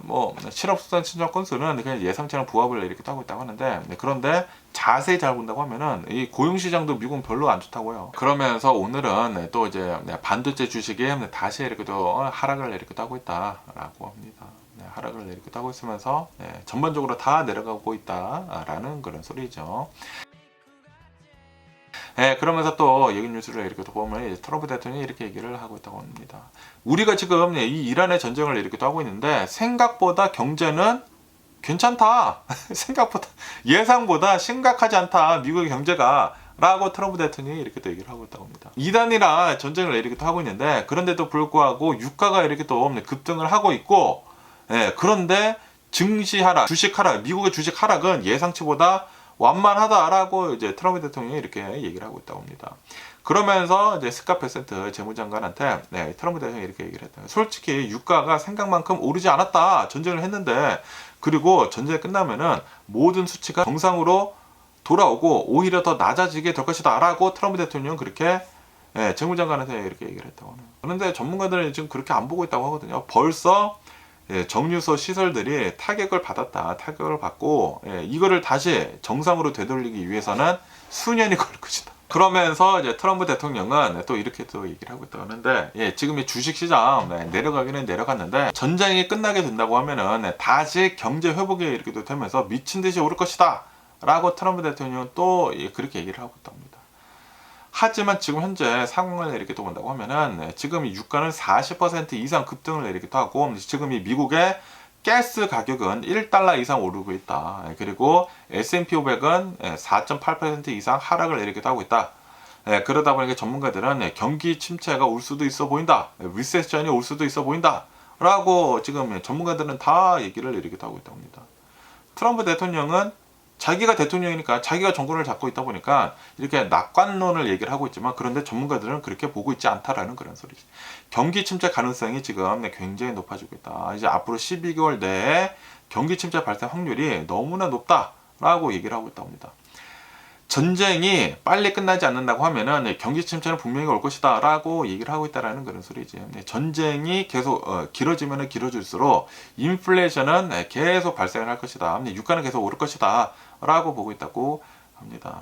뭐 실업수당 신청 건수는 그냥 예상치랑 부합을 이렇게 하고 있다고 하는데, 그런데 자세히 잘 본다고 하면은 이 고용시장도 미국은 별로 안 좋다고요. 그러면서 오늘은 또 이제 반도체 주식이 다시 이렇게 또 하락을 이렇게 하고 있다라고 합니다. 하락을 이렇게 하고 있으면서 전반적으로 다 내려가고 있다라는 그런 소리죠. 그러면서 또 여기 뉴스를 이렇게 또 보면 트럼프 대통령이 이렇게 얘기를 하고 있다고 합니다. 우리가 지금 이 이란의 전쟁을 이렇게 또 하고 있는데 생각보다 경제는 괜찮다. 생각보다 예상보다 심각하지 않다. 미국의 경제가 라고 트럼프 대통령이 이렇게 또 얘기를 하고 있다고 합니다. 이단이라 전쟁을 이렇게 또 하고 있는데 그런데도 불구하고 유가가 이렇게 또 급등을 하고 있고 그런데 증시 하락, 주식 하락, 미국의 주식 하락은 예상치보다 완만하다라고 이제 트럼프 대통령이 이렇게 얘기를 하고 있다고 합니다. 그러면서 이제 스캇 베센트 재무장관한테 트럼프 대통령이 이렇게 얘기를 했다. 솔직히 유가가 생각만큼 오르지 않았다. 전쟁을 했는데 그리고 전쟁이 끝나면은 모든 수치가 정상으로 돌아오고 오히려 더 낮아지게 될 것이다 라고 트럼프 대통령은 그렇게 재무장관한테 이렇게 얘기를 했다고 하네요. 그런데 전문가들은 지금 그렇게 안 보고 있다고 하거든요. 벌써 정유소 시설들이 타격을 받고 이거를 다시 정상으로 되돌리기 위해서는 수년이 걸릴 것이다. 그러면서 이제 트럼프 대통령은 또 이렇게 또 얘기를 하고 있다고 하는데 지금 이 주식시장 내려가기는 내려갔는데 전쟁이 끝나게 된다고 하면은 다시 경제 회복이 이렇게 되면서 미친 듯이 오를 것이다 라고 트럼프 대통령은 또 그렇게 얘기를 하고 있다고 합니다. 하지만 지금 현재 상황을 이렇게 또 본다고 하면은 지금 이 유가는 40% 이상 급등을 이렇게 또 하고 지금 이 미국의 가스 가격은 1달러 이상 오르고 있다. 그리고 S&P 500은 4.8% 이상 하락을 이렇게 또 하고 있다. 그러다 보니까 전문가들은 경기 침체가 올 수도 있어 보인다. 리세션이 올 수도 있어 보인다. 라고 지금 전문가들은 다 얘기를 이렇게 또 하고 있다고 합니다. 트럼프 대통령은 자기가 대통령이니까 자기가 정권을 잡고 있다 보니까 이렇게 낙관론을 얘기를 하고 있지만 그런데 전문가들은 그렇게 보고 있지 않다라는 그런 소리죠. 경기 침체 가능성이 지금 굉장히 높아지고 있다. 이제 앞으로 12개월 내에 경기 침체 발생 확률이 너무나 높다라고 얘기를 하고 있다고 합니다. 전쟁이 빨리 끝나지 않는다고 하면은 경기 침체는 분명히 올 것이다 라고 얘기를 하고 있다라는 그런 소리지. 전쟁이 계속 길어지면 길어질수록 인플레이션은 계속 발생을 할 것이다. 유가는 계속 오를 것이다 라고 보고 있다고 합니다.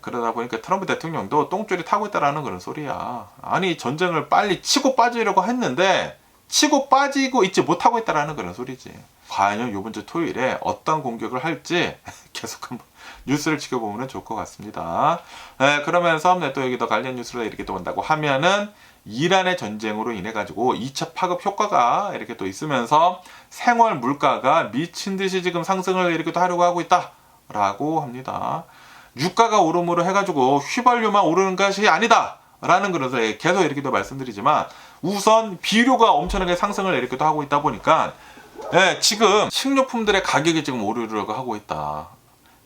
그러다 보니까 트럼프 대통령도 똥줄이 타고 있다라는 그런 소리야. 아니 전쟁을 빨리 치고 빠지려고 했는데 치고 빠지고 있지 못하고 있다라는 그런 소리지. 과연 이번 주 토요일에 어떤 공격을 할지 계속 한번 뉴스를 지켜보면 좋을 것 같습니다. 그러면서 또 여기도 관련 뉴스를 이렇게 또 본다고 하면은 이란의 전쟁으로 인해 가지고 2차 파급 효과가 이렇게 또 있으면서 생활 물가가 미친 듯이 지금 상승을 이렇게 또 하려고 하고 있다라고 합니다. 유가가 오름으로 해가지고 휘발유만 오르는 것이 아니다. 라는 그래서 계속 이렇게 또 말씀드리지만 우선 비료가 엄청나게 상승을 이렇게 또 하고 있다 보니까 지금 식료품들의 가격이 지금 오르려고 하고 있다.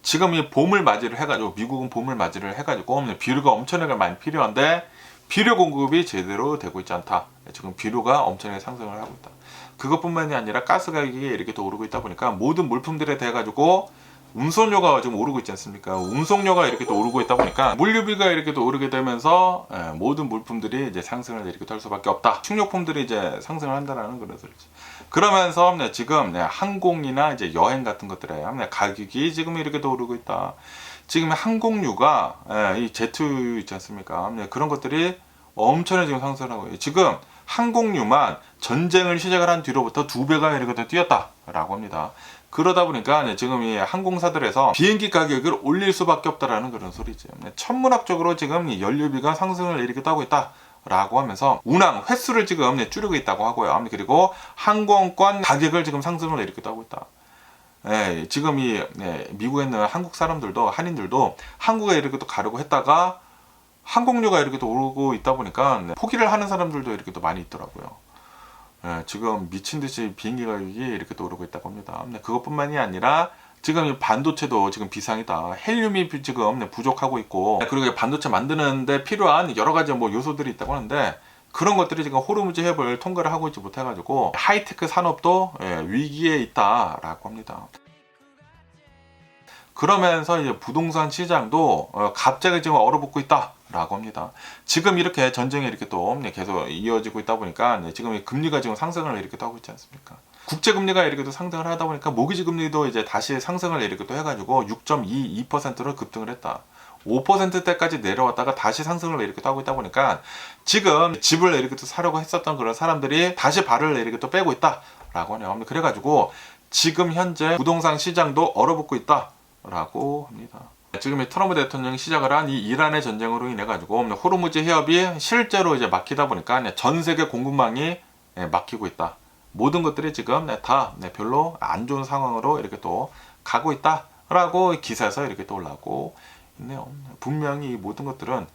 지금 이 봄을 맞이를 해가지고 미국은 봄을 맞이를 해가지고 비료가 엄청나게 많이 필요한데 비료 공급이 제대로 되고 있지 않다. 지금 비료가 엄청나게 상승을 하고 있다. 그것뿐만이 아니라 가스 가격이 이렇게 또 오르고 있다 보니까 모든 물품들에 대해 가지고 운송료가 지금 오르고 있지 않습니까? 운송료가 이렇게 또 오르고 있다 보니까 물류비가 이렇게 또 오르게 되면서 모든 물품들이 이제 상승을 이렇게 할 수밖에 없다. 식료품들이 이제 상승을 한다라는 그런 소리지. 그러면서 지금 항공이나 이제 여행 같은 것들에 가격이 지금 이렇게 또 오르고 있다. 지금 항공유가 이 제트유 있지 않습니까? 그런 것들이 엄청나게 지금 상승을 하고 있어요. 지금 항공유만 전쟁을 시작을 한 뒤로부터 2배가 이렇게 또 뛰었다라고 합니다. 그러다 보니까 지금 이 항공사들에서 비행기 가격을 올릴 수밖에 없다라는 그런 소리죠. 천문학적으로 지금 이 연료비가 상승을 일으키고 하고 있다라고 하면서 운항 횟수를 지금 줄이고 있다고 하고요. 그리고 항공권 가격을 지금 상승을 일으키고 하고 있다. 지금 이 미국에 있는 한국 사람들도 한인들도 한국에 이렇게 또 가려고 했다가 항공료가 이렇게 또 오르고 있다 보니까 포기를 하는 사람들도 이렇게 또 많이 있더라고요. 지금 미친 듯이 비행기 가격이 이렇게 또 오르고 있다고 합니다. 그것뿐만이 아니라 지금 이 반도체도 지금 비상이다. 헬륨이 지금 부족하고 있고 그리고 반도체 만드는데 필요한 여러 가지 요소들이 있다고 하는데 그런 것들이 지금 호르무즈 해협을 통과를 하고 있지 못해가지고 하이테크 산업도 위기에 있다라고 합니다. 그러면서 이제 부동산 시장도 갑자기 지금 얼어붙고 있다라고 합니다. 지금 이렇게 전쟁이 이렇게 또 계속 이어지고 있다 보니까 지금 금리가 지금 상승을 이렇게 또 하고 있지 않습니까? 국제 금리가 이렇게 또 상승을 하다 보니까 모기지 금리도 이제 다시 상승을 이렇게 또 해가지고 6.22%로 급등을 했다. 5%대까지 내려왔다가 다시 상승을 이렇게 또 하고 있다 보니까 지금 집을 이렇게 또 사려고 했었던 그런 사람들이 다시 발을 이렇게 또 빼고 있다라고 하네요. 그래가지고 지금 현재 부동산 시장도 얼어붙고 있다라고 합니다. 지금 이 트럼프 대통령이 시작을 한 이 이란의 전쟁으로 인해 가지고 호르무즈 해협이 실제로 이제 막히다 보니까 전 세계 공급망이 막히고 있다. 모든 것들이 지금 다 별로 안 좋은 상황으로 이렇게 또 가고 있다라고 기사에서 이렇게 또 올라오고 있네요. 분명히 이 모든 것들은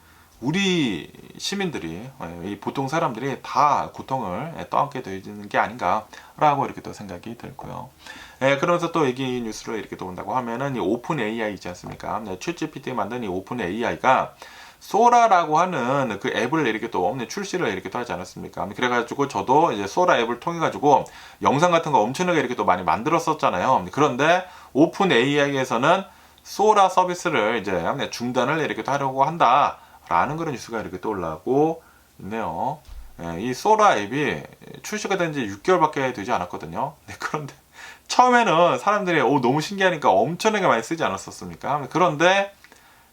우리 시민들이, 이 보통 사람들이 다 고통을 떠안게 되는 게 아닌가라고 이렇게 또 생각이 들고요. 그러면서 또 이 뉴스를 이렇게 또 본다고 하면은 이 오픈 AI 있지 않습니까? 챗GPT 만든 이 오픈 AI가 소라라고 하는 그 앱을 이렇게 또 출시를 이렇게 또 하지 않았습니까? 그래가지고 저도 이제 소라 앱을 통해 가지고 영상 같은 거 엄청나게 이렇게 또 많이 만들었었잖아요. 그런데 오픈 AI에서는 소라 서비스를 이제 중단을 이렇게 또 하려고 한다라는 그런 뉴스가 이렇게 또 올라오고 있네요. 이 소라 앱이 출시가 된 지 6개월밖에 되지 않았거든요. 그런데 처음에는 사람들이 너무 신기하니까 엄청나게 많이 쓰지 않았었습니까? 그런데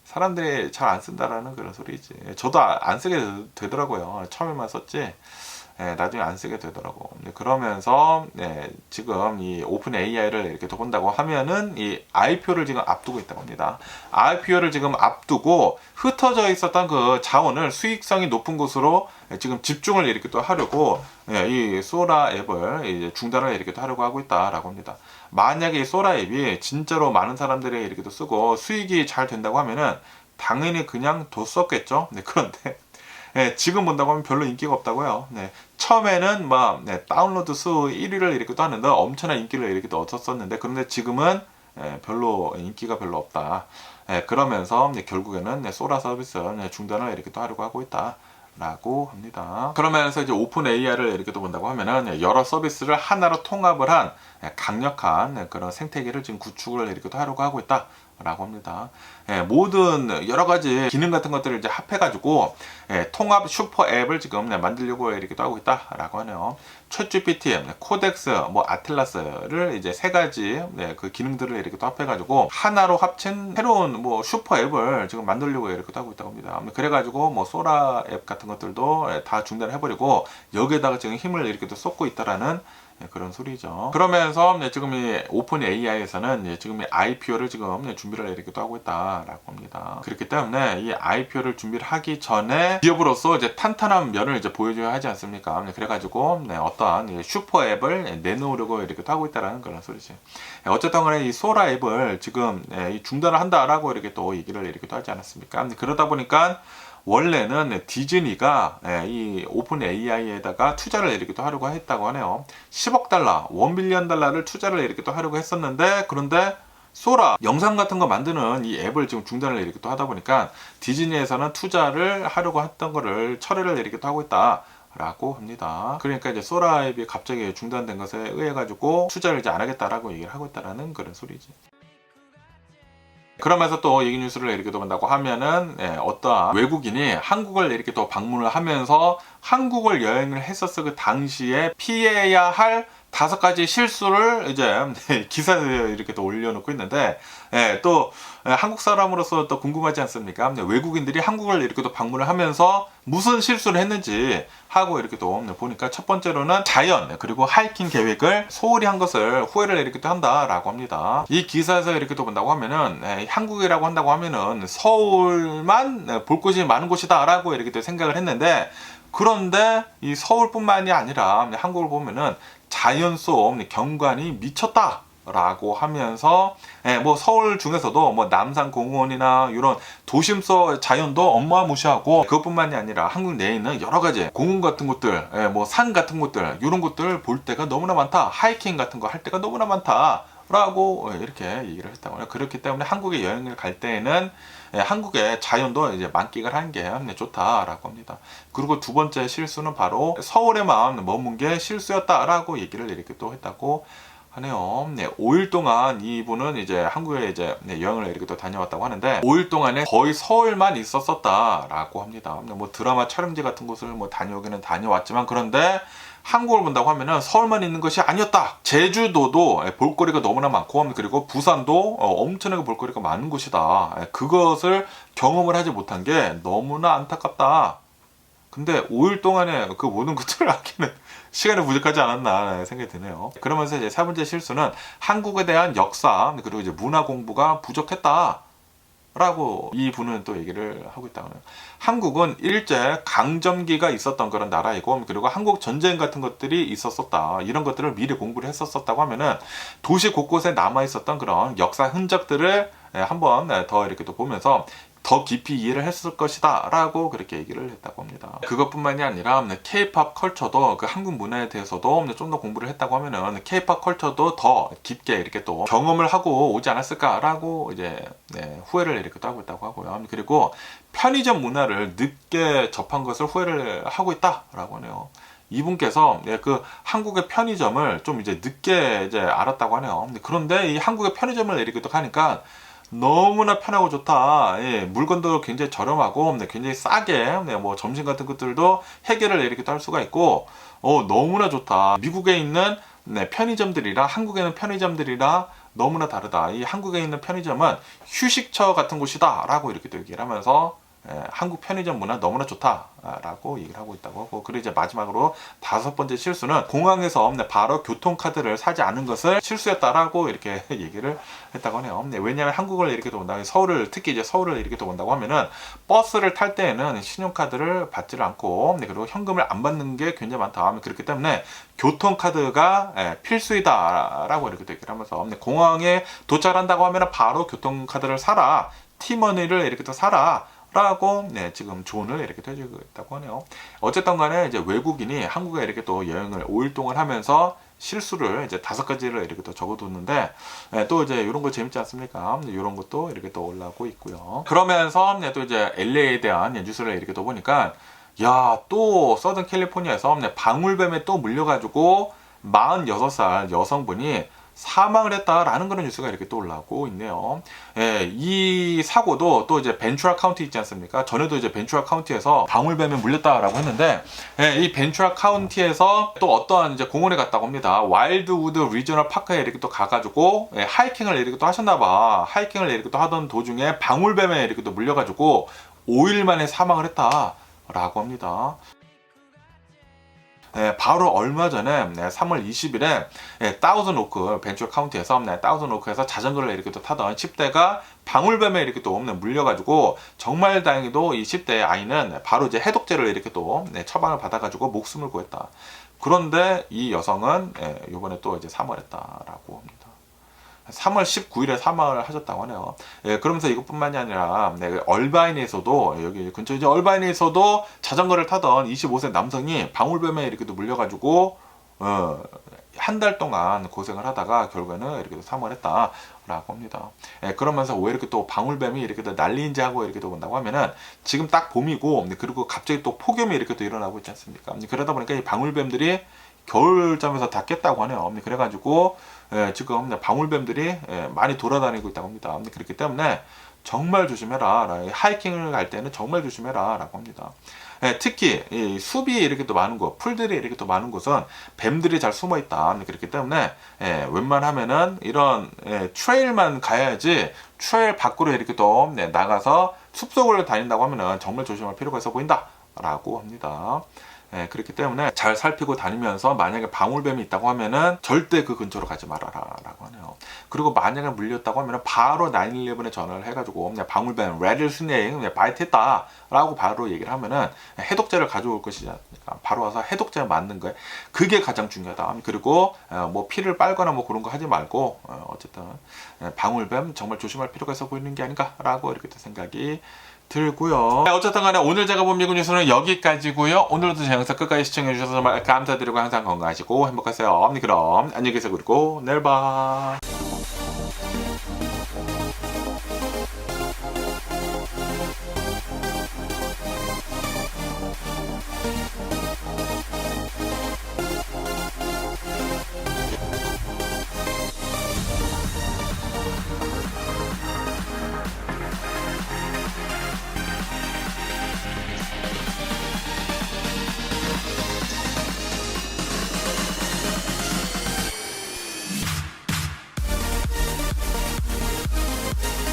사람들이 잘 안 쓴다라는 그런 소리지. 저도 안 쓰게 되더라고요. 처음에만 썼지. 나중에 안 쓰게 되더라고. 그러면서 지금 이 오픈 AI를 이렇게 더 본다고 하면은 이 IPO를 지금 앞두고 있다고 합니다. IPO를 지금 앞두고 흩어져 있었던 그 자원을 수익성이 높은 곳으로 지금 집중을 이렇게 또 하려고 이 소라 앱을 이제 중단을 이렇게 또 하려고 하고 있다라고 합니다. 만약에 이 소라 앱이 진짜로 많은 사람들이 이렇게 또 쓰고 수익이 잘 된다고 하면은 당연히 그냥 뒀었겠죠. 그런데 지금 본다고 하면 별로 인기가 없다고요. 처음에는 막 다운로드 수 1위를 이렇게 또 하는데 엄청난 인기를 이렇게 또 얻었었는데, 그런데 지금은 별로 인기가 별로 없다. 그러면서 결국에는 소라 서비스 중단을 이렇게 또 하려고 하고 있다. 라고 합니다. 그러면서 이제 오픈 AI를 이렇게 또 본다고 하면은 여러 서비스를 하나로 통합을 한 강력한 그런 생태계를 지금 구축을 이렇게 또 하려고 하고 있다. 라고 합니다. 모든 여러 가지 기능 같은 것들을 이제 합해가지고 통합 슈퍼 앱을 지금 만들려고 이렇게 또 하고 있다라고 하네요. 챗GPT, 코덱스, 뭐 아틀라스를 이제 세 가지 그 기능들을 이렇게 또 합해가지고 하나로 합친 새로운 뭐 슈퍼 앱을 지금 만들려고 이렇게 또 하고 있다고 합니다. 그래가지고 뭐 소라 앱 같은 것들도 다 중단해버리고 여기에다가 지금 힘을 이렇게 또 쏟고 있다라는 그런 소리죠. 그러면서 지금 이 오픈 AI에서는 지금 이 IPO를 지금 준비를 이렇게 또 하고 있다라고 합니다. 그렇기 때문에 이 IPO를 준비를 하기 전에 기업으로서 이제 탄탄한 면을 이제 보여줘야 하지 않습니까? 그래가지고 어떠한 슈퍼 앱을 내놓으려고 이렇게 또 하고 있다라는 그런 소리지. 어쨌든 간에 이 소라 앱을 지금 중단을 한다라고 이렇게 또 얘기를 이렇게 또 하지 않았습니까? 그러다 보니까 원래는 디즈니가 이 오픈 AI에다가 투자를 이렇게 또 하려고 했다고 하네요. 10억 달러, 1빌리언 달러를 투자를 이렇게 또 하려고 했었는데, 그런데 소라 영상 같은 거 만드는 이 앱을 지금 중단을 이렇게 또 하다 보니까 디즈니에서는 투자를 하려고 했던 거를 철회를 이렇게 또 하고 있다. 라고 합니다. 그러니까 이제 소라 앱이 갑자기 중단된 것에 의해 가지고 투자를 이제 안 하겠다라고 얘기를 하고 있다라는 그런 소리지. 그러면서 또 이 뉴스를 이렇게 또 본다고 하면은 어떠한 외국인이 한국을 이렇게 또 방문을 하면서 한국을 여행을 했었을 그 당시에 피해야 할 5가지 실수를 이제 기사에 이렇게 또 올려놓고 있는데, 또 한국 사람으로서 또 궁금하지 않습니까? 외국인들이 한국을 이렇게 또 방문을 하면서 무슨 실수를 했는지 하고 이렇게 또 보니까 첫 번째로는 자연 그리고 하이킹 계획을 소홀히 한 것을 후회를 이렇게 또 한다라고 합니다. 이 기사에서 이렇게 또 본다고 하면은 한국이라고 한다고 하면은 서울만 볼 곳이 많은 곳이다라고 이렇게 또 생각을 했는데, 그런데 이 서울뿐만이 아니라 한국을 보면은 자연 속 경관이 미쳤다 라고 하면서 뭐 서울 중에서도 뭐 남산공원이나 이런 도심 속 자연도 어마무시하고, 그것뿐만이 아니라 한국 내에 있는 여러 가지 공원 같은 곳들, 뭐 산 같은 곳들, 이런 곳들 볼 때가 너무나 많다, 하이킹 같은 거 할 때가 너무나 많다 라고 이렇게 얘기를 했다고 해요. 그렇기 때문에 한국에 여행을 갈 때에는 한국의 자연도 이제 만끽을 하는 게 좋다라고 합니다. 그리고 두 번째 실수는 바로 서울에만 머문 게 실수였다라고 얘기를 이렇게 또 했다고 하네요. 5일 동안 이분은 이제 한국에 이제 여행을 이렇게 또 다녀왔다고 하는데, 5일 동안에 거의 서울만 있었었다라고 합니다. 뭐 드라마 촬영지 같은 곳을 뭐 다녀오기는 다녀왔지만, 그런데 한국을 본다고 하면은 서울만 있는 것이 아니었다. 제주도도 볼거리가 너무나 많고, 그리고 부산도 엄청나게 볼거리가 많은 곳이다. 그것을 경험을 하지 못한 게 너무나 안타깝다. 근데 5일 동안에 그 모든 것들을 하기는 시간이 부족하지 않았나 생각이 드네요. 그러면서 이제 세 번째 실수는 한국에 대한 역사 그리고 이제 문화 공부가 부족했다 라고 이분은 또 얘기를 하고 있다고 해요. 한국은 일제 강점기가 있었던 그런 나라이고, 그리고 한국 전쟁 같은 것들이 있었었다. 이런 것들을 미리 공부를 했었다고 하면은 도시 곳곳에 남아 있었던 그런 역사 흔적들을 한번 더 이렇게 또 보면서 더 깊이 이해를 했을 것이다 라고 그렇게 얘기를 했다고 합니다. 그것뿐만이 아니라 K-POP 컬처도 그 한국 문화에 대해서도 좀 더 공부를 했다고 하면은 K-POP 컬처도 더 깊게 이렇게 또 경험을 하고 오지 않았을까 라고 이제 후회를 이렇게 또 하고 있다고 하고요. 그리고 편의점 문화를 늦게 접한 것을 후회를 하고 있다 라고 하네요. 이분께서 그 한국의 편의점을 좀 이제 늦게 이제 알았다고 하네요. 그런데 이 한국의 편의점을 이렇게 또 가니까 너무나 편하고 좋다. 예, 물건도 굉장히 저렴하고 굉장히 싸게 뭐 점심 같은 것들도 해결을 이렇게 또 할 수가 있고 너무나 좋다. 미국에 있는 편의점들이랑 한국에 있는 편의점들이랑 너무나 다르다. 이 한국에 있는 편의점은 휴식처 같은 곳이다 라고 이렇게 또 얘기를 하면서 한국 편의점 문화 너무나 좋다라고 얘기를 하고 있다고 하고, 그리고 이제 마지막으로 5번째 실수는 공항에서 바로 교통카드를 사지 않은 것을 실수였다라고 이렇게 얘기를 했다고 하네요. 왜냐하면 한국을 이렇게 또 온다, 서울을 특히 이제 서울을 이렇게 또 온다고 하면은 버스를 탈 때에는 신용카드를 받지를 않고 그리고 현금을 안 받는 게 굉장히 많다. 그렇기 때문에 교통카드가 필수이다라고 이렇게 얘기를 하면서 공항에 도착한다고 하면은 바로 교통카드를 사라, 티머니를 이렇게 또 사라. 라고 지금 조언을 이렇게 해주고 있다고 하네요. 어쨌든 간에 이제 외국인이 한국에 이렇게 또 여행을 5일 동안 하면서 실수를 이제 5가지를 이렇게 또 적어뒀는데 또 이제 이런 거 재밌지 않습니까? 이런 것도 이렇게 또 올라오고 있고요. 그러면서 또 이제 LA에 대한 뉴스를 이렇게 또 보니까 또 서든 캘리포니아에서 방울뱀에 또 물려가지고 46살 여성분이 사망을 했다라는 그런 뉴스가 이렇게 또 올라오고 있네요. 이 사고도 또 이제 벤츄라 카운티 있지 않습니까? 전에도 이제 벤츄라 카운티에서 방울뱀에 물렸다라고 했는데, 이 벤츄라 카운티에서 또 어떠한 이제 공원에 갔다고 합니다. 와일드우드 리저널 파크에 이렇게 또 가가지고 하이킹을 이렇게 또 하셨나봐. 하이킹을 이렇게 또 하던 도중에 방울뱀에 이렇게 또 물려가지고 5일 만에 사망을 했다라고 합니다. 바로 얼마 전에 3월 20일에 다우즌오크 벤츄라 카운티에서 다우즌오크에서 자전거를 이렇게 또 타던 10대가 방울뱀에 이렇게 또 물려가지고 정말 다행히도 이 10대 아이는 바로 이제 해독제를 이렇게 또 처방을 받아가지고 목숨을 구했다. 그런데 이 여성은 이번에 또 이제 사망을 했다라고 합니다. 3월 19일에 사망을 하셨다고 하네요. 그러면서 이것뿐만이 아니라 얼바인에서도 여기 근처 이제 얼바인에서도 자전거를 타던 25세 남성이 방울뱀에 이렇게 또 물려가지고 한 달 동안 고생을 하다가 결국에는 이렇게 사망을 했다라고 합니다. 그러면서 왜 이렇게 또 방울뱀이 이렇게 또 난리인지 하고 이렇게 또 본다고 하면은 지금 딱 봄이고 그리고 갑자기 또 폭염이 이렇게 또 일어나고 있지 않습니까? 그러다 보니까 이 방울뱀들이 겨울잠에서 다 깼다고 하네요. 그래가지고 지금 방울뱀들이 많이 돌아다니고 있다고 합니다. 그렇기 때문에 정말 조심해라. 하이킹을 갈 때는 정말 조심해라 라고 합니다. 특히 이 숲이 이렇게 또 많은 곳, 풀들이 이렇게 또 많은 곳은 뱀들이 잘 숨어 있다. 그렇기 때문에 웬만하면은 이런 트레일만 가야지, 트레일 밖으로 이렇게 또 나가서 숲속을 다닌다고 하면은 정말 조심할 필요가 있어 보인다 라고 합니다. 그렇기 때문에 잘 살피고 다니면서 만약에 방울뱀이 있다고 하면은 절대 그 근처로 가지 말아라 라고 하네요. 그리고 만약에 물렸다고 하면은 바로 911에 전화를 해가지고 방울뱀 레드 스네이크 바이트 했다 라고 바로 얘기를 하면은 해독제를 가져올 것이지 않습니까? 바로 와서 해독제 맞는 거예요. 그게 가장 중요하다. 그리고 뭐 피를 빨거나 뭐 그런 거 하지 말고 어쨌든 방울뱀 정말 조심할 필요가 있어 보이는 게 아닌가 라고 이렇게 또 생각이 들고요. 어쨌든 간에 오늘 제가 본 미국 뉴스는 여기까지고요. 오늘도 제 영상 끝까지 시청해주셔서 정말 감사드리고 항상 건강하시고 행복하세요. 그럼 안녕히 계세요. 그리고 내일 봐.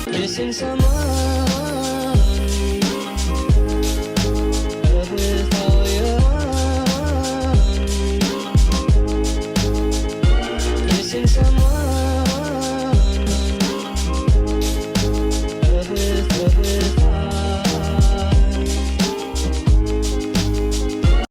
Missing someone